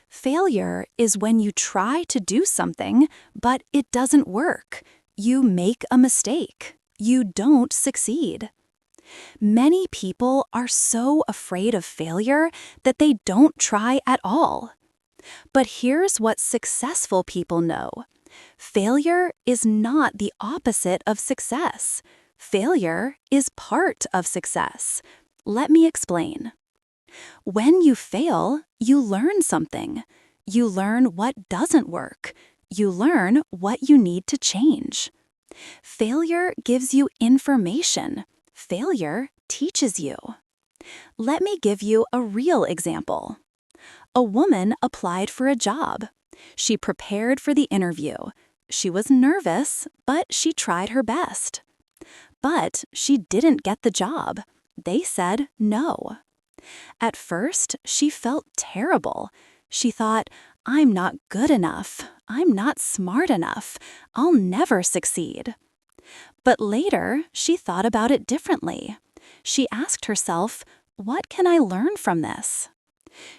Failure is when you try to do something, but it doesn't work. You make a mistake. You don't succeed. Many people are so afraid of failure that they don't try at all. But here's what successful people know. Failure is not the opposite of success. Failure is part of success. Let me explain. When you fail, you learn something. You learn what doesn't work. You learn what you need to change. Failure gives you information. Failure teaches you. Let me give you a real example. A woman applied for a job. She prepared for the interview. She was nervous, but she tried her best. But she didn't get the job. They said no. At first, she felt terrible. She thought, I'm not good enough. I'm not smart enough. I'll never succeed. But later, she thought about it differently. She asked herself, what can I learn from this?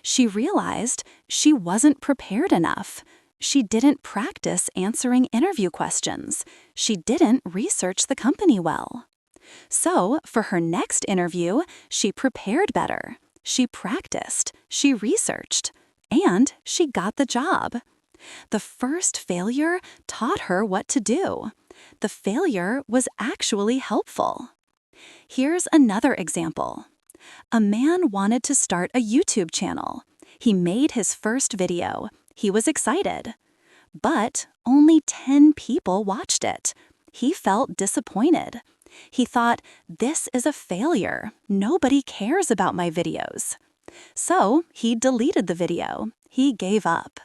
She realized she wasn't prepared enough. She didn't practice answering interview questions. She didn't research the company well. So, for her next interview, she prepared better. She practiced, she researched, and she got the job. The first failure taught her what to do. The failure was actually helpful. Here's another example. A man wanted to start a YouTube channel. He made his first video. He was excited. But only 10 people watched it. He felt disappointed. He thought, this is a failure. Nobody cares about my videos. So he deleted the video. He gave up.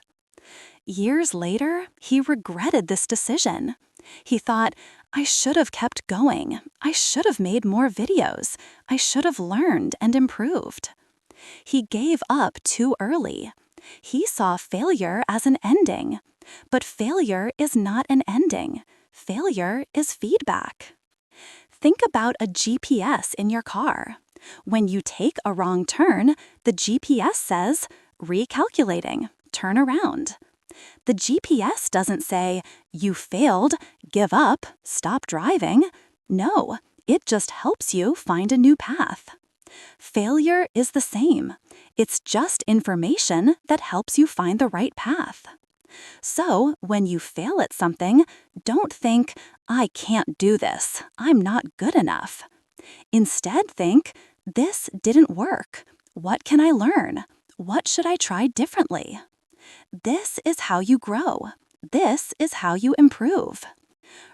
Years later, he regretted this decision. He thought, I should have kept going. I should have made more videos. I should have learned and improved. He gave up too early. He saw failure as an ending. But failure is not an ending. Failure is feedback. Think about a GPS in your car. When you take a wrong turn, the GPS says, recalculating, turn around. The GPS doesn't say, you failed, give up, stop driving. No, it just helps you find a new path. Failure is the same. It's just information that helps you find the right path. So, when you fail at something, don't think, I can't do this, I'm not good enough. Instead, think, this didn't work. What can I learn? What should I try differently? This is how you grow. This is how you improve.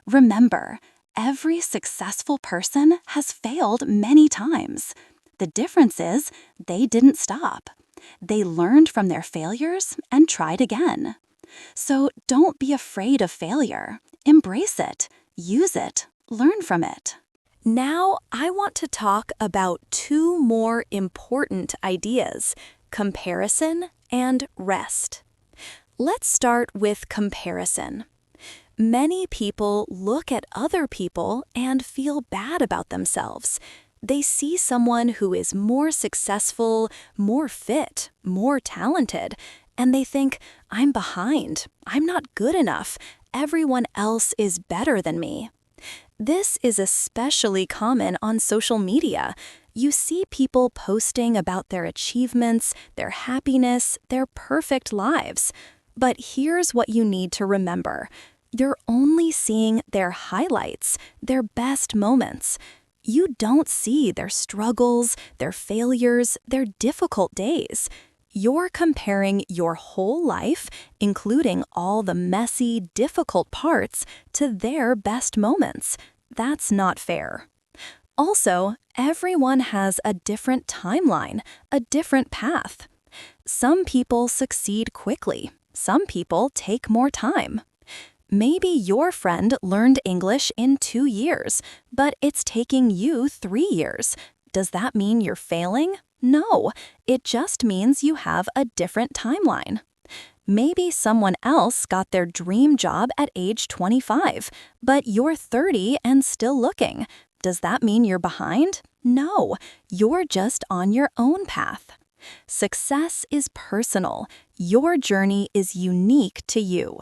Remember, every successful person has failed many times. The difference is they didn't stop. They learned from their failures and tried again. So don't be afraid of failure. Embrace it, use it, learn from it. Now I want to talk about two more important ideas: comparison and rest. Let's start with comparison. Many people look at other people and feel bad about themselves. They see someone who is more successful, more fit, more talented, and they think, I'm behind, I'm not good enough, everyone else is better than me. This is especially common on social media. You see people posting about their achievements, their happiness, their perfect lives. But here's what you need to remember. You're only seeing their highlights, their best moments. You don't see their struggles, their failures, their difficult days. You're comparing your whole life, including all the messy, difficult parts, to their best moments. That's not fair. Also, everyone has a different timeline, a different path. Some people succeed quickly. Some people take more time. Maybe your friend learned English in 2 years, but it's taking you 3 years. Does that mean you're failing? No, it just means you have a different timeline. Maybe someone else got their dream job at age 25, but you're 30 and still looking. Does that mean you're behind? No, you're just on your own path. Success is personal. Your journey is unique to you.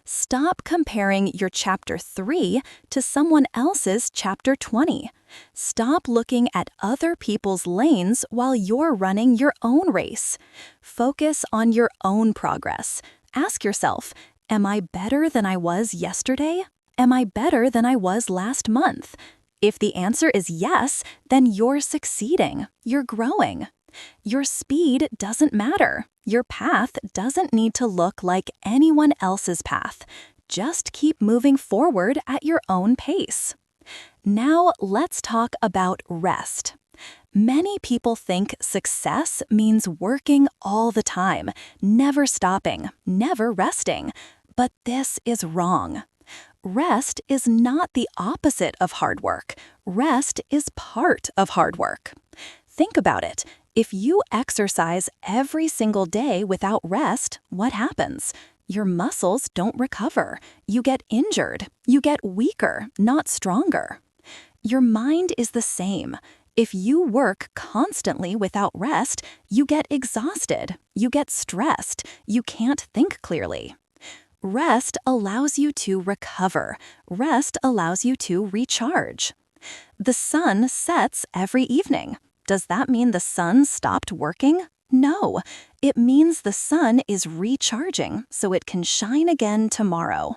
Stop comparing your chapter 3 to someone else's chapter 20. Stop looking at other people's lanes while you're running your own race. Focus on your own progress. Ask yourself, am I better than I was yesterday? Am I better than I was last month? If the answer is yes, then you're succeeding. You're growing. Your speed doesn't matter. Your path doesn't need to look like anyone else's path. Just keep moving forward at your own pace. Now let's talk about rest. Many people think success means working all the time, never stopping, never resting. But this is wrong. Rest is not the opposite of hard work. Rest is part of hard work. Think about it. If you exercise every single day without rest, what happens? Your muscles don't recover. You get injured. You get weaker, not stronger. Your mind is the same. If you work constantly without rest, you get exhausted. You get stressed. You can't think clearly. Rest allows you to recover. Rest allows you to recharge. The sun sets every evening. Does that mean the sun stopped working? No, it means the sun is recharging so it can shine again tomorrow.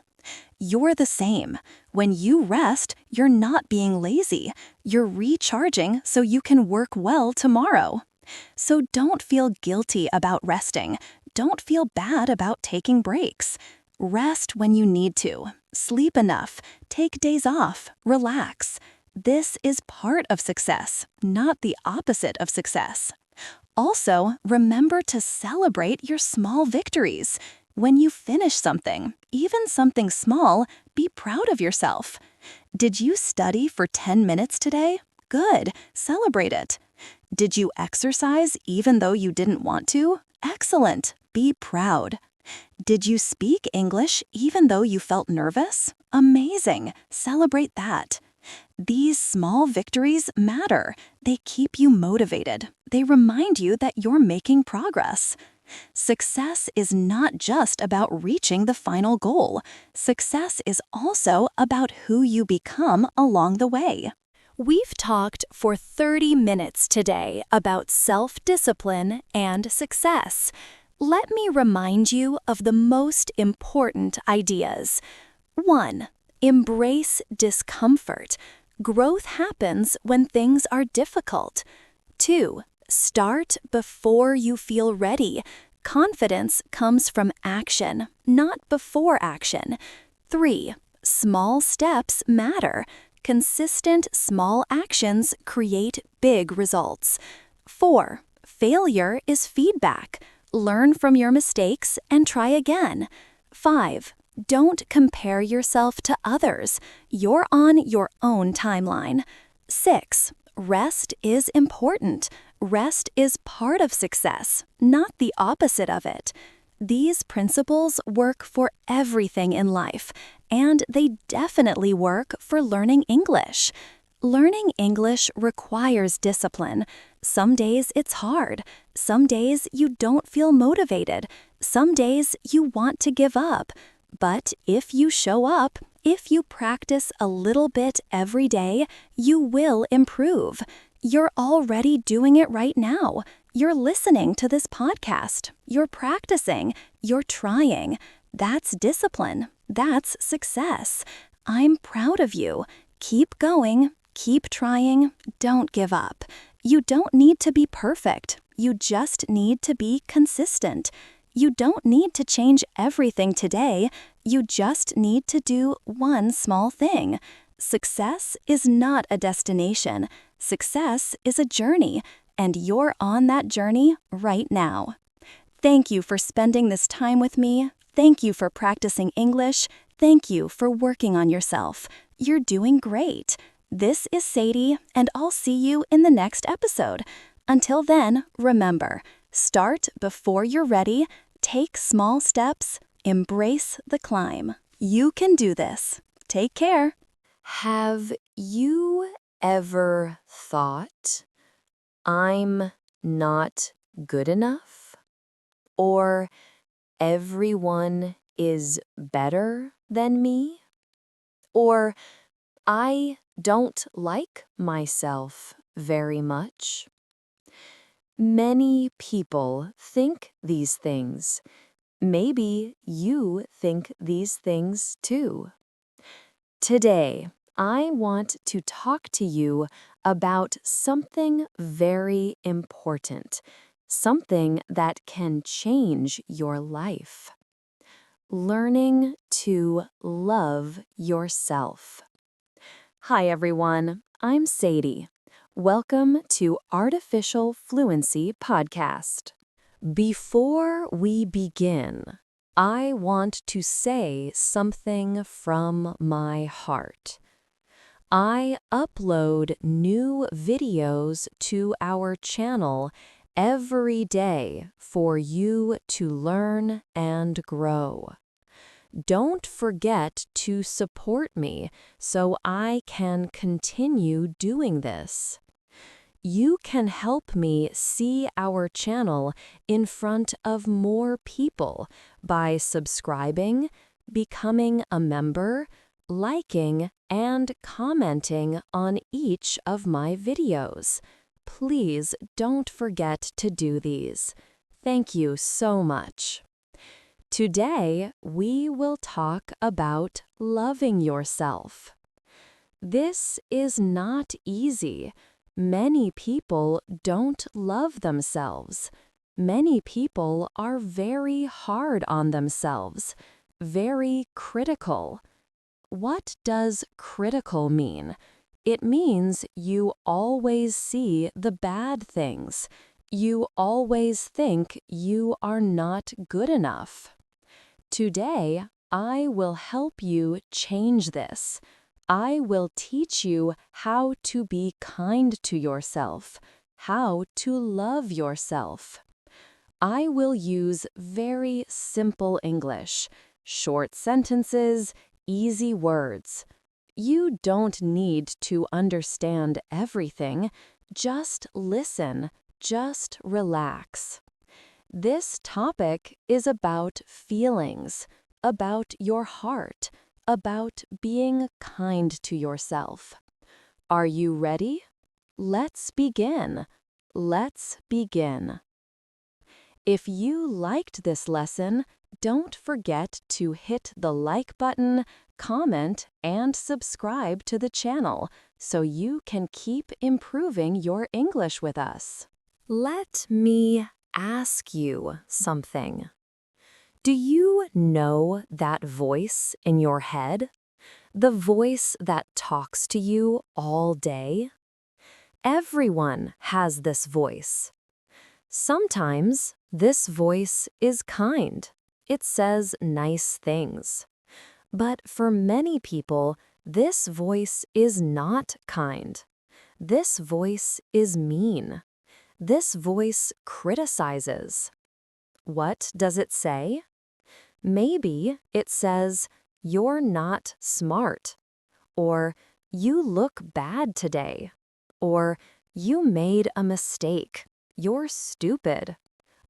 You're the same. When you rest, you're not being lazy. You're recharging so you can work well tomorrow. So don't feel guilty about resting. Don't feel bad about taking breaks. Rest when you need to. Sleep enough. Take days off. Relax. This is part of success, not the opposite of success. Also, remember to celebrate your small victories. When you finish something, even something small, be proud of yourself. Did you study for 10 minutes today? Good. Celebrate it. Did you exercise even though you didn't want to? Excellent. Be proud. Did you speak English even though you felt nervous? Amazing. Celebrate that. These small victories matter. They keep you motivated. They remind you that you're making progress. Success is not just about reaching the final goal. Success is also about who you become along the way. We've talked for 30 minutes today about self-discipline and success. Let me remind you of the most important ideas. 1. Embrace discomfort. Growth happens when things are difficult. 2. Start before you feel ready. Confidence comes from action, not before action. 3. Small steps matter. Consistent small actions create big results. 4. Failure is feedback. Learn from your mistakes and try again. 5. Don't compare yourself to others. You're on your own timeline. 6. Rest is important. Rest is part of success, not the opposite of it. These principles work for everything in life, and they definitely work for learning English. Learning English requires discipline. Some days it's hard. Some days you don't feel motivated. Some days you want to give up. But if you show up, if you practice a little bit every day, you will improve. You're already doing it right now. You're listening to this podcast. You're practicing. You're trying. That's discipline. That's success. I'm proud of you. Keep going, keep trying, don't give up. You don't need to be perfect. You just need to be consistent. You don't need to change everything today. You just need to do one small thing. Success is not a destination. Success is a journey, and you're on that journey right now. Thank you for spending this time with me. Thank you for practicing English. Thank you for working on yourself. You're doing great. This is Sadie, and I'll see you in the next episode. Until then, remember, start before you're ready, take small steps, embrace the climb. You can do this. Take care. Have you ever thought, I'm not good enough? Or everyone is better than me? Or I don't like myself very much? Many people think these things. Maybe you think these things too. Today, I want to talk to you about something very important, something that can change your life. Learning to love yourself. Hi everyone, I'm Sadie. Welcome to Artificial Fluency Podcast. Before we begin, I want to say something from my heart. I upload new videos to our channel every day for you to learn and grow. Don't forget to support me so I can continue doing this. You can help me see our channel in front of more people by subscribing, becoming a member, liking, and commenting on each of my videos. Please don't forget to do these. Thank you so much. Today, we will talk about loving yourself. This is not easy. Many people don't love themselves. Many people are very hard on themselves, very critical. What does critical mean? It means you always see the bad things. You always think you are not good enough. Today, I will help you change this. I will teach you how to be kind to yourself, how to love yourself. I will use very simple English, short sentences, easy words. You don't need to understand everything. Just listen, just relax. This topic is about feelings, about your heart, about being kind to yourself. Are you ready? Let's begin. Let's begin. If you liked this lesson, don't forget to hit the like button, comment, and subscribe to the channel so you can keep improving your English with us. Let me ask you something. Do you know that voice in your head? The voice that talks to you all day? Everyone has this voice. Sometimes this voice is kind. It says nice things. But for many people, this voice is not kind. This voice is mean. This voice criticizes. What does it say? Maybe it says, "You're not smart," or "You look bad today," or "You made a mistake, you're stupid,"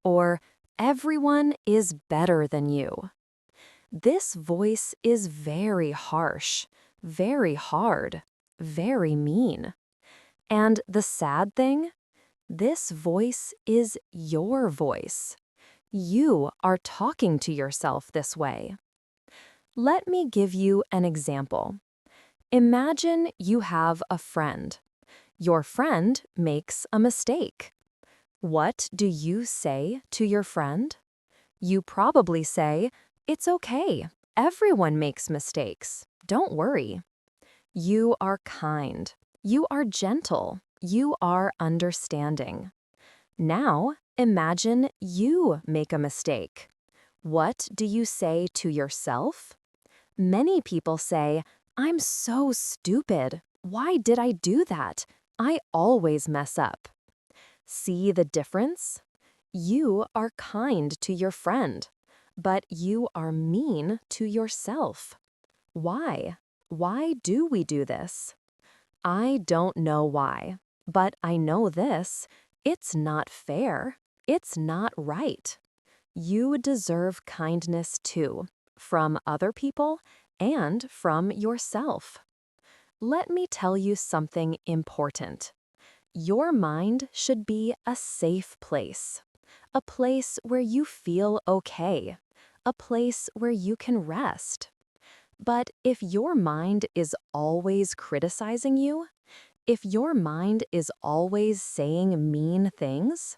or "Everyone is better than you." This voice is very harsh, very hard, very mean. And the sad thing? This voice is your voice. You are talking to yourself this way. Let me give you an example. Imagine you have a friend. Your friend makes a mistake. What do you say to your friend? You probably say, "It's okay. Everyone makes mistakes. Don't worry." You are kind. You are gentle. You are understanding. Now, imagine you make a mistake. What do you say to yourself? Many people say, "I'm so stupid. Why did I do that? I always mess up." See the difference? You are kind to your friend, but you are mean to yourself. Why? Why do we do this? I don't know why, but I know this. It's not fair. It's not right. You deserve kindness too, from other people and from yourself. Let me tell you something important. Your mind should be a safe place, a place where you feel okay, a place where you can rest. But if your mind is always criticizing you, if your mind is always saying mean things,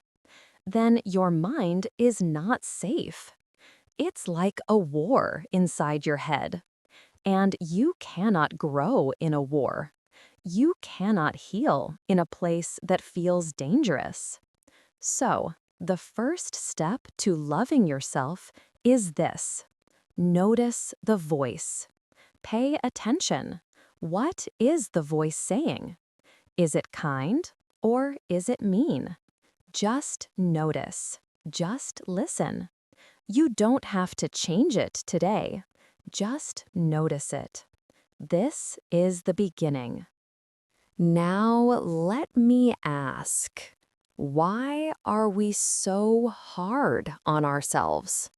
then your mind is not safe. It's like a war inside your head, and you cannot grow in a war. You cannot heal in a place that feels dangerous. So, the first step to loving yourself is this. Notice the voice. Pay attention. What is the voice saying? Is it kind or is it mean? Just notice. Just listen. You don't have to change it today. Just notice it. This is the beginning. Now let me ask, why are we so hard on ourselves?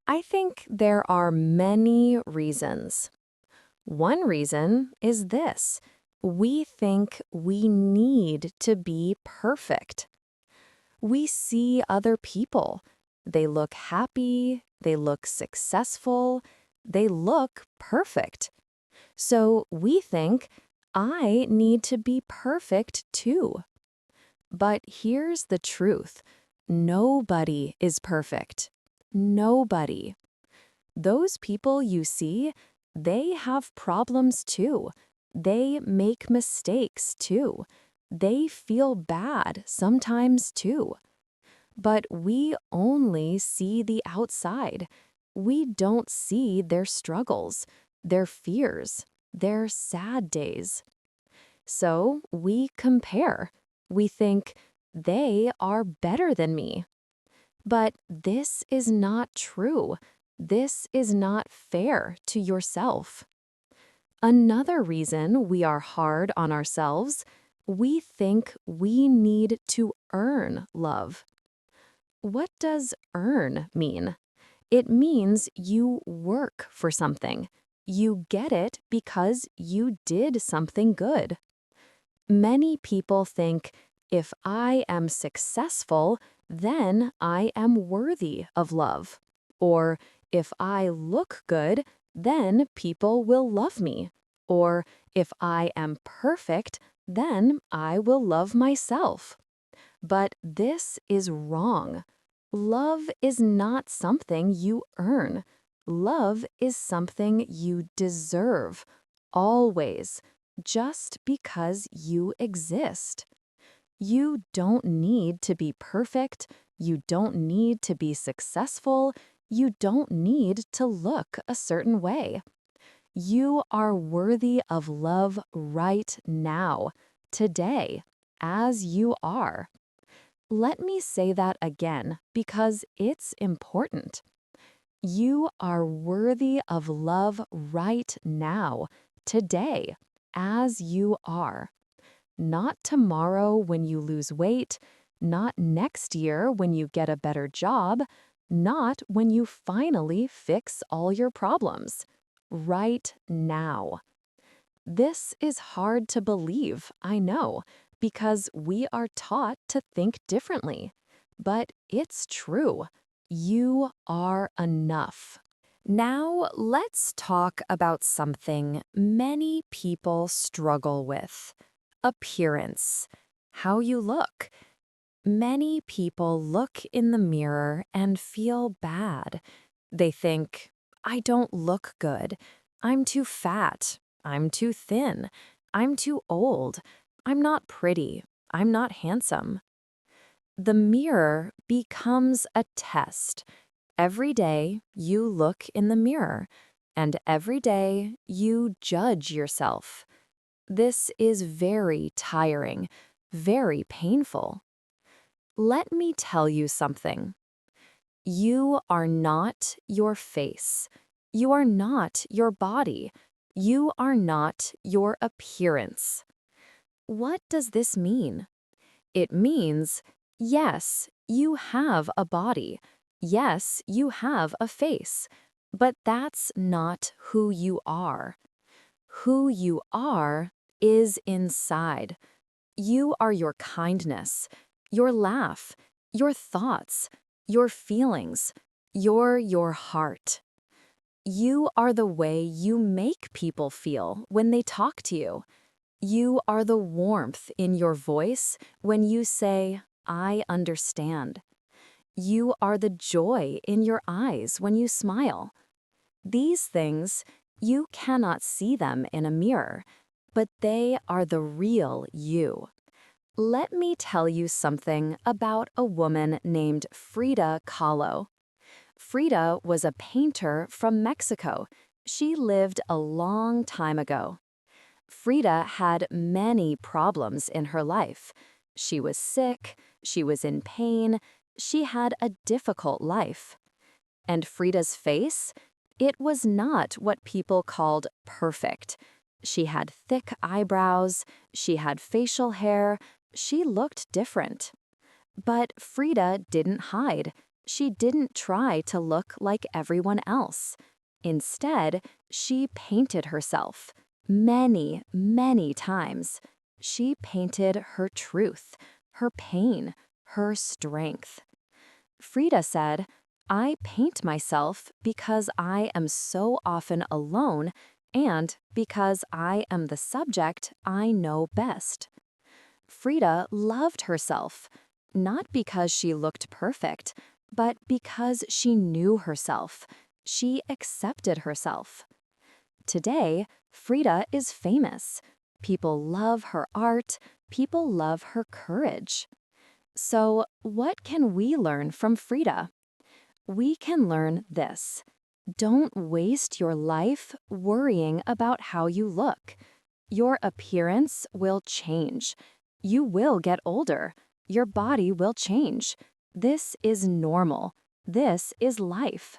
I think there are many reasons. One reason is this: we think we need to be perfect. We see other people. They look happy, they look successful, they look perfect. So we think, I need to be perfect too. But here's the truth. Nobody is perfect. Nobody. Those people you see, they have problems too. They make mistakes too. They feel bad sometimes too. But we only see the outside. We don't see their struggles, their fears, their sad days. So we compare. We think, they are better than me. But this is not true. This is not fair to yourself. Another reason we are hard on ourselves, we think we need to earn love. What does earn mean? It means you work for something. You get it because you did something good. Many people think, if I am successful, then I am worthy of love. Or, if I look good, then people will love me. Or, if I am perfect, then I will love myself. But this is wrong. Love is not something you earn. Love is something you deserve, always, just because you exist. You don't need to be perfect. You don't need to be successful. You don't need to look a certain way. You are worthy of love right now, today, as you are. Let me say that again because it's important. You are worthy of love right now, today, as you are. Not tomorrow when you lose weight, not next year when you get a better job, not when you finally fix all your problems. Right now. This is hard to believe, I know, because we are taught to think differently. But it's true. You are enough. Now, let's talk about something many people struggle with: appearance, how you look. Many people look in the mirror and feel bad. They think, I don't look good. I'm too fat. I'm too thin. I'm too old. I'm not pretty. I'm not handsome. The mirror becomes a test. Every day you look in the mirror, and every day you judge yourself. This is very tiring, very painful. Let me tell you something. You are not your face. You are not your body. You are not your appearance. What does this mean? It means, yes, you have a body. Yes, you have a face. But that's not who you are. Who you are is inside. You are your kindness, your laugh, your thoughts, your feelings. You're your heart. You are the way you make people feel when they talk to you. You are the warmth in your voice when you say, I understand. You are the joy in your eyes when you smile. These things, you cannot see them in a mirror, but they are the real you. Let me tell you something about a woman named Frida Kahlo. Frida was a painter from Mexico. She lived a long time ago. Frida had many problems in her life. She was sick, she was in pain, she had a difficult life. And Frida's face? It was not what people called perfect. She had thick eyebrows, she had facial hair, she looked different. But Frida didn't hide. She didn't try to look like everyone else. Instead, she painted herself. Many, many times. She painted her truth, her pain, her strength. Frida said, I paint myself because I am so often alone and because I am the subject I know best. Frida loved herself, not because she looked perfect, but because she knew herself. She accepted herself. Today, Frida is famous. People love her art. People love her courage. So, what can we learn from Frida? We can learn this. Don't waste your life worrying about how you look. Your appearance will change. You will get older. Your body will change. This is normal. This is life.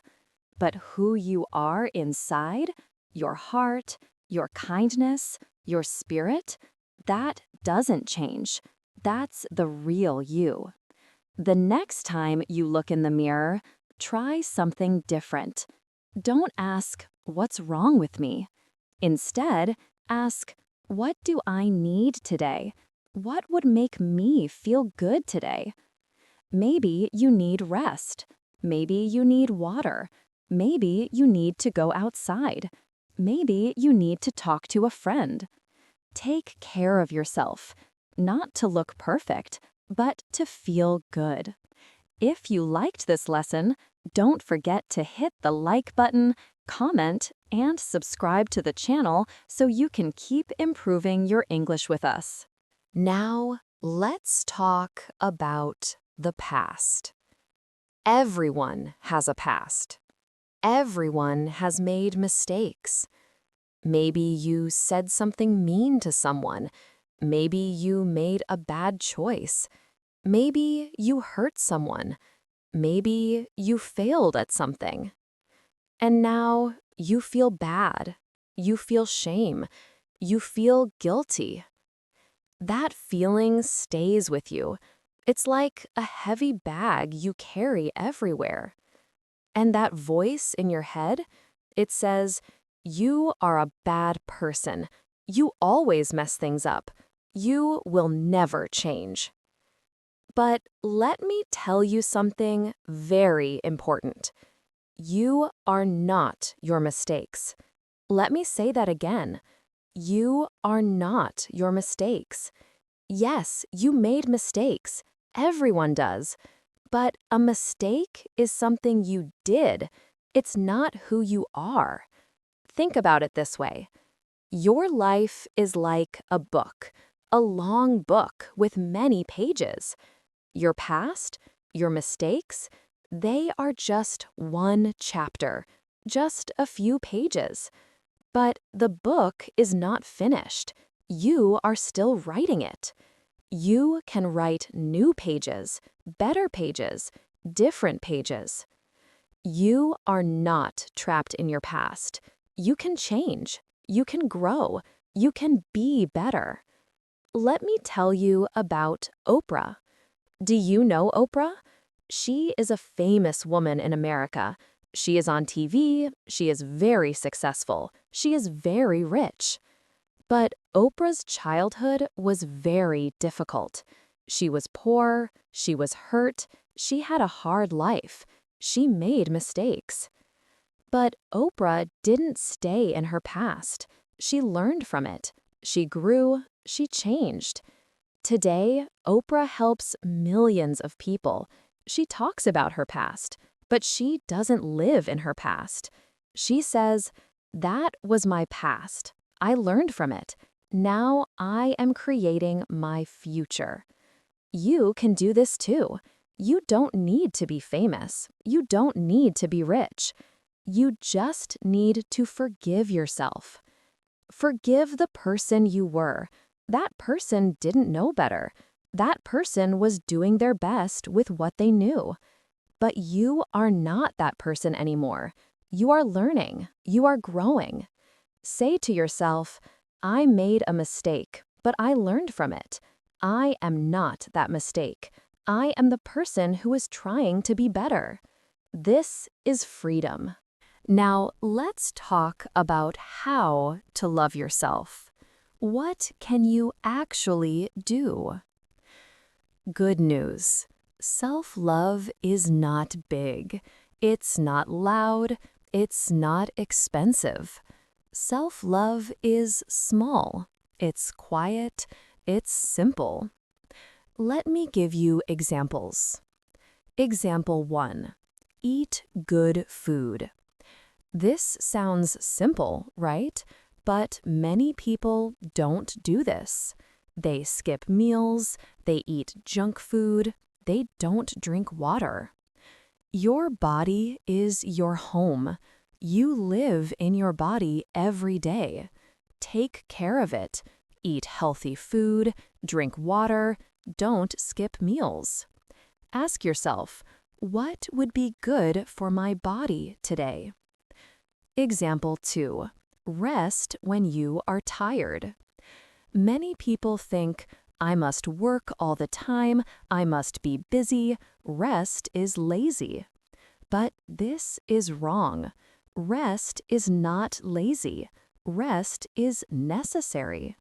But who you are inside, your heart, your kindness, your spirit, that doesn't change. That's the real you. The next time you look in the mirror, try something different. Don't ask, what's wrong with me? Instead, ask, what do I need today? What would make me feel good today? Maybe you need rest. Maybe you need water. Maybe you need to go outside. Maybe you need to talk to a friend. Take care of yourself, not to look perfect, but to feel good. If you liked this lesson, don't forget to hit the like button, comment, and subscribe to the channel so you can keep improving your English with us. Now, let's talk about the past. Everyone has a past. Everyone has made mistakes. Maybe you said something mean to someone. Maybe you made a bad choice. Maybe you hurt someone. Maybe you failed at something. And now you feel bad. You feel shame. You feel guilty. That feeling stays with you. It's like a heavy bag you carry everywhere. And that voice in your head, it says, you are a bad person. You always mess things up. You will never change. But let me tell you something very important. You are not your mistakes. Let me say that again. You are not your mistakes. Yes, you made mistakes. Everyone does. But a mistake is something you did. It's not who you are. Think about it this way. Your life is like a book, a long book with many pages. Your past, your mistakes, they are just one chapter, just a few pages. But the book is not finished. You are still writing it. You can write new pages, better pages, different pages. You are not trapped in your past. You can change. You can grow. You can be better. Let me tell you about Oprah. Do you know Oprah? She is a famous woman in America. She is on TV. She is very successful. She is very rich. But Oprah's childhood was very difficult. She was poor, she was hurt, she had a hard life. She made mistakes. But Oprah didn't stay in her past. She learned from it. She grew, she changed. Today, Oprah helps millions of people. She talks about her past, but she doesn't live in her past. She says, "That was my past. I learned from it. Now I am creating my future." You can do this too. You don't need to be famous. You don't need to be rich. You just need to forgive yourself. Forgive the person you were. That person didn't know better. That person was doing their best with what they knew. But you are not that person anymore. You are learning. You are growing. Say to yourself, "I made a mistake, but I learned from it. I am not that mistake. I am the person who is trying to be better." This is freedom. Now, let's talk about how to love yourself. What can you actually do? Good news. Self-love is not big. It's not loud. It's not expensive. Self-love is small. It's quiet. It's simple. Let me give you examples. Example 1. Eat good food. This sounds simple, right? But many people don't do this. They skip meals, they eat junk food, they don't drink water. Your body is your home. You live in your body every day. Take care of it. Eat healthy food, drink water, don't skip meals. Ask yourself, what would be good for my body today? Example 2. Rest when you are tired. Many people think, "I must work all the time, I must be busy, rest is lazy." But this is wrong. Rest is not lazy. Rest is necessary.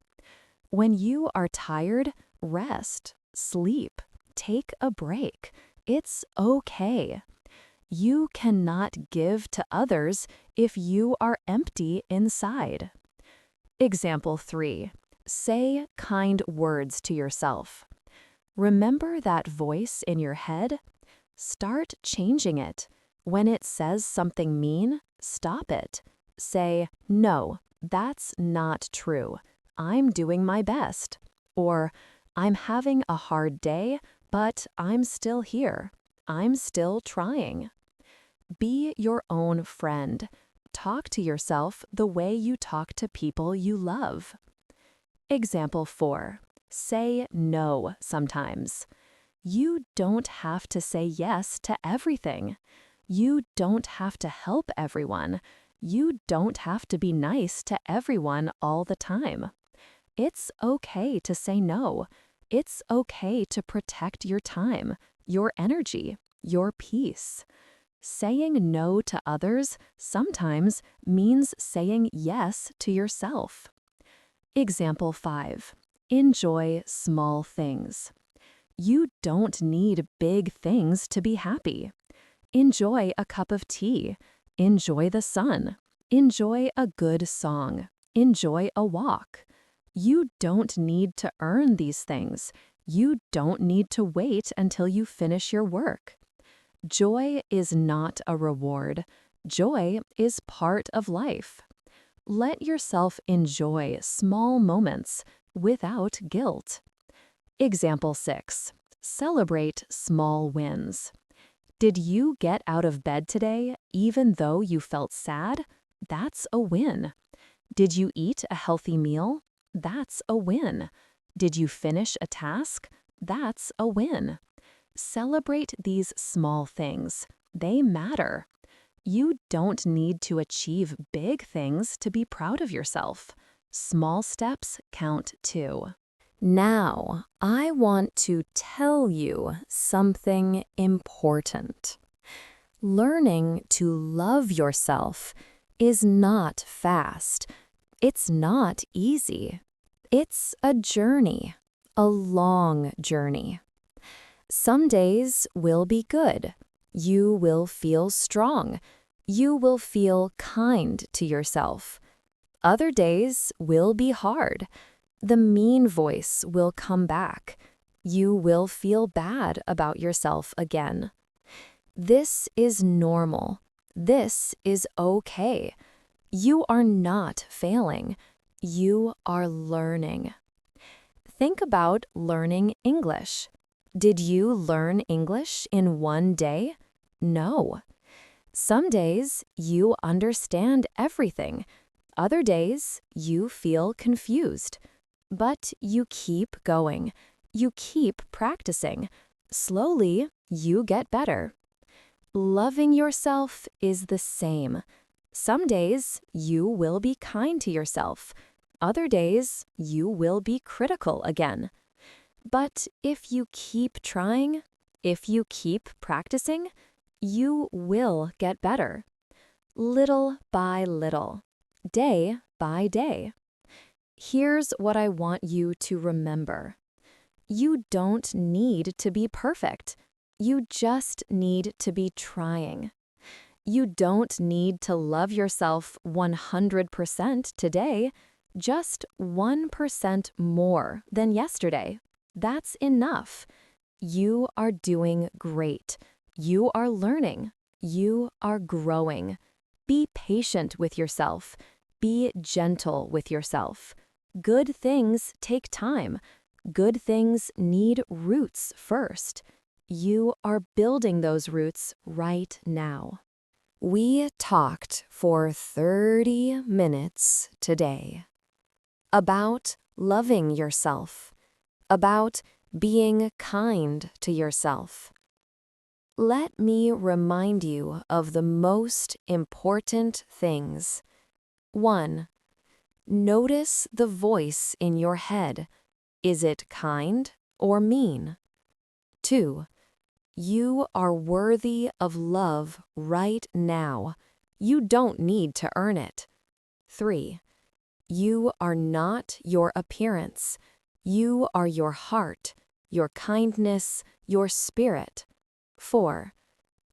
When you are tired, rest, sleep, take a break. It's okay. You cannot give to others if you are empty inside. Example 3. Say kind words to yourself. Remember that voice in your head? Start changing it. When it says something mean, stop it. Say, "No, that's not true. I'm doing my best." Or, "I'm having a hard day, but I'm still here. I'm still trying." Be your own friend. Talk to yourself the way you talk to people you love. Example 4. Say no sometimes. You don't have to say yes to everything. You don't have to help everyone. You don't have to be nice to everyone all the time. It's okay to say no. It's okay to protect your time, your energy, your peace. Saying no to others sometimes means saying yes to yourself. Example 5. Enjoy small things. You don't need big things to be happy. Enjoy a cup of tea. Enjoy the sun. Enjoy a good song. Enjoy a walk. You don't need to earn these things. You don't need to wait until you finish your work. Joy is not a reward. Joy is part of life. Let yourself enjoy small moments without guilt. Example 6. Celebrate small wins. Did you get out of bed today even though you felt sad? That's a win. Did you eat a healthy meal? That's a win. Did you finish a task? That's a win. Celebrate these small things. They matter. You don't need to achieve big things to be proud of yourself. Small steps count too. Now, I want to tell you something important. Learning to love yourself is not fast. It's not easy. It's a journey, a long journey. Some days will be good. You will feel strong. You will feel kind to yourself. Other days will be hard. The mean voice will come back. You will feel bad about yourself again. This is normal. This is okay. You are not failing. You are learning. Think about learning English. Did you learn English in one day? No. Some days you understand everything. Other days you feel confused. But you keep going. You keep practicing. Slowly, you get better. Loving yourself is the same. Some days you will be kind to yourself. Other days you will be critical again. But if you keep trying, if you keep practicing, you will get better. Little by little, day by day. Here's what I want you to remember. You don't need to be perfect. You just need to be trying. You don't need to love yourself 100% today, just 1% more than yesterday. That's enough. You are doing great. You are learning. You are growing. Be patient with yourself. Be gentle with yourself. Good things take time. Good things need roots first. You are building those roots right now. We talked for 30 minutes today about loving yourself, about being kind to yourself. Let me remind you of the most important things. 1. Notice the voice in your head. Is it kind or mean? 2. You are worthy of love right now. You don't need to earn it. 3. You are not your appearance. You are your heart, your kindness, your spirit. 4.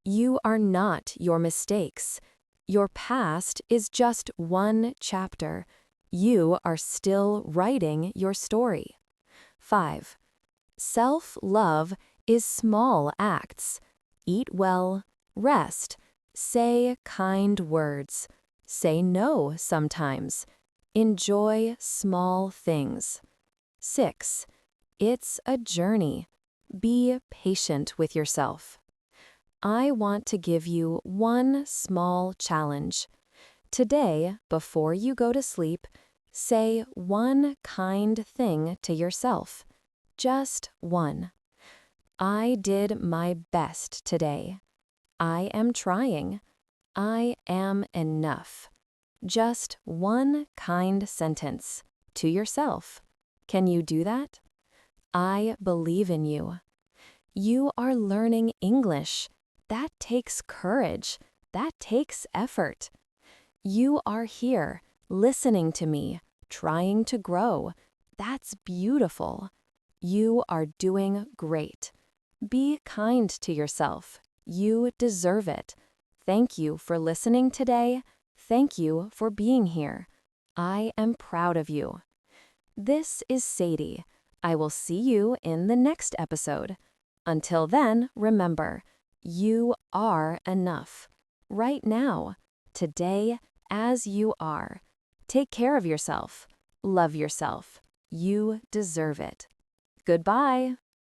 You are not your mistakes. Your past is just one chapter. You are still writing your story. 5. Self-love is small acts. Eat well, rest, say kind words, say no sometimes. Enjoy small things. 6. It's a journey. Be patient with yourself. I want to give you one small challenge. Today, before you go to sleep, say one kind thing to yourself. Just one. I did my best today. I am trying. I am enough. Just one kind sentence to yourself. Can you do that? I believe in you. You are learning English. That takes courage. That takes effort. You are here, listening to me, trying to grow. That's beautiful. You are doing great. Be kind to yourself. You deserve it. Thank you for listening today. Thank you for being here. I am proud of you. This is Sadie. I will see you in the next episode. Until then, remember, you are enough. Right now, today, as you are. Take care of yourself. Love yourself. You deserve it. Goodbye.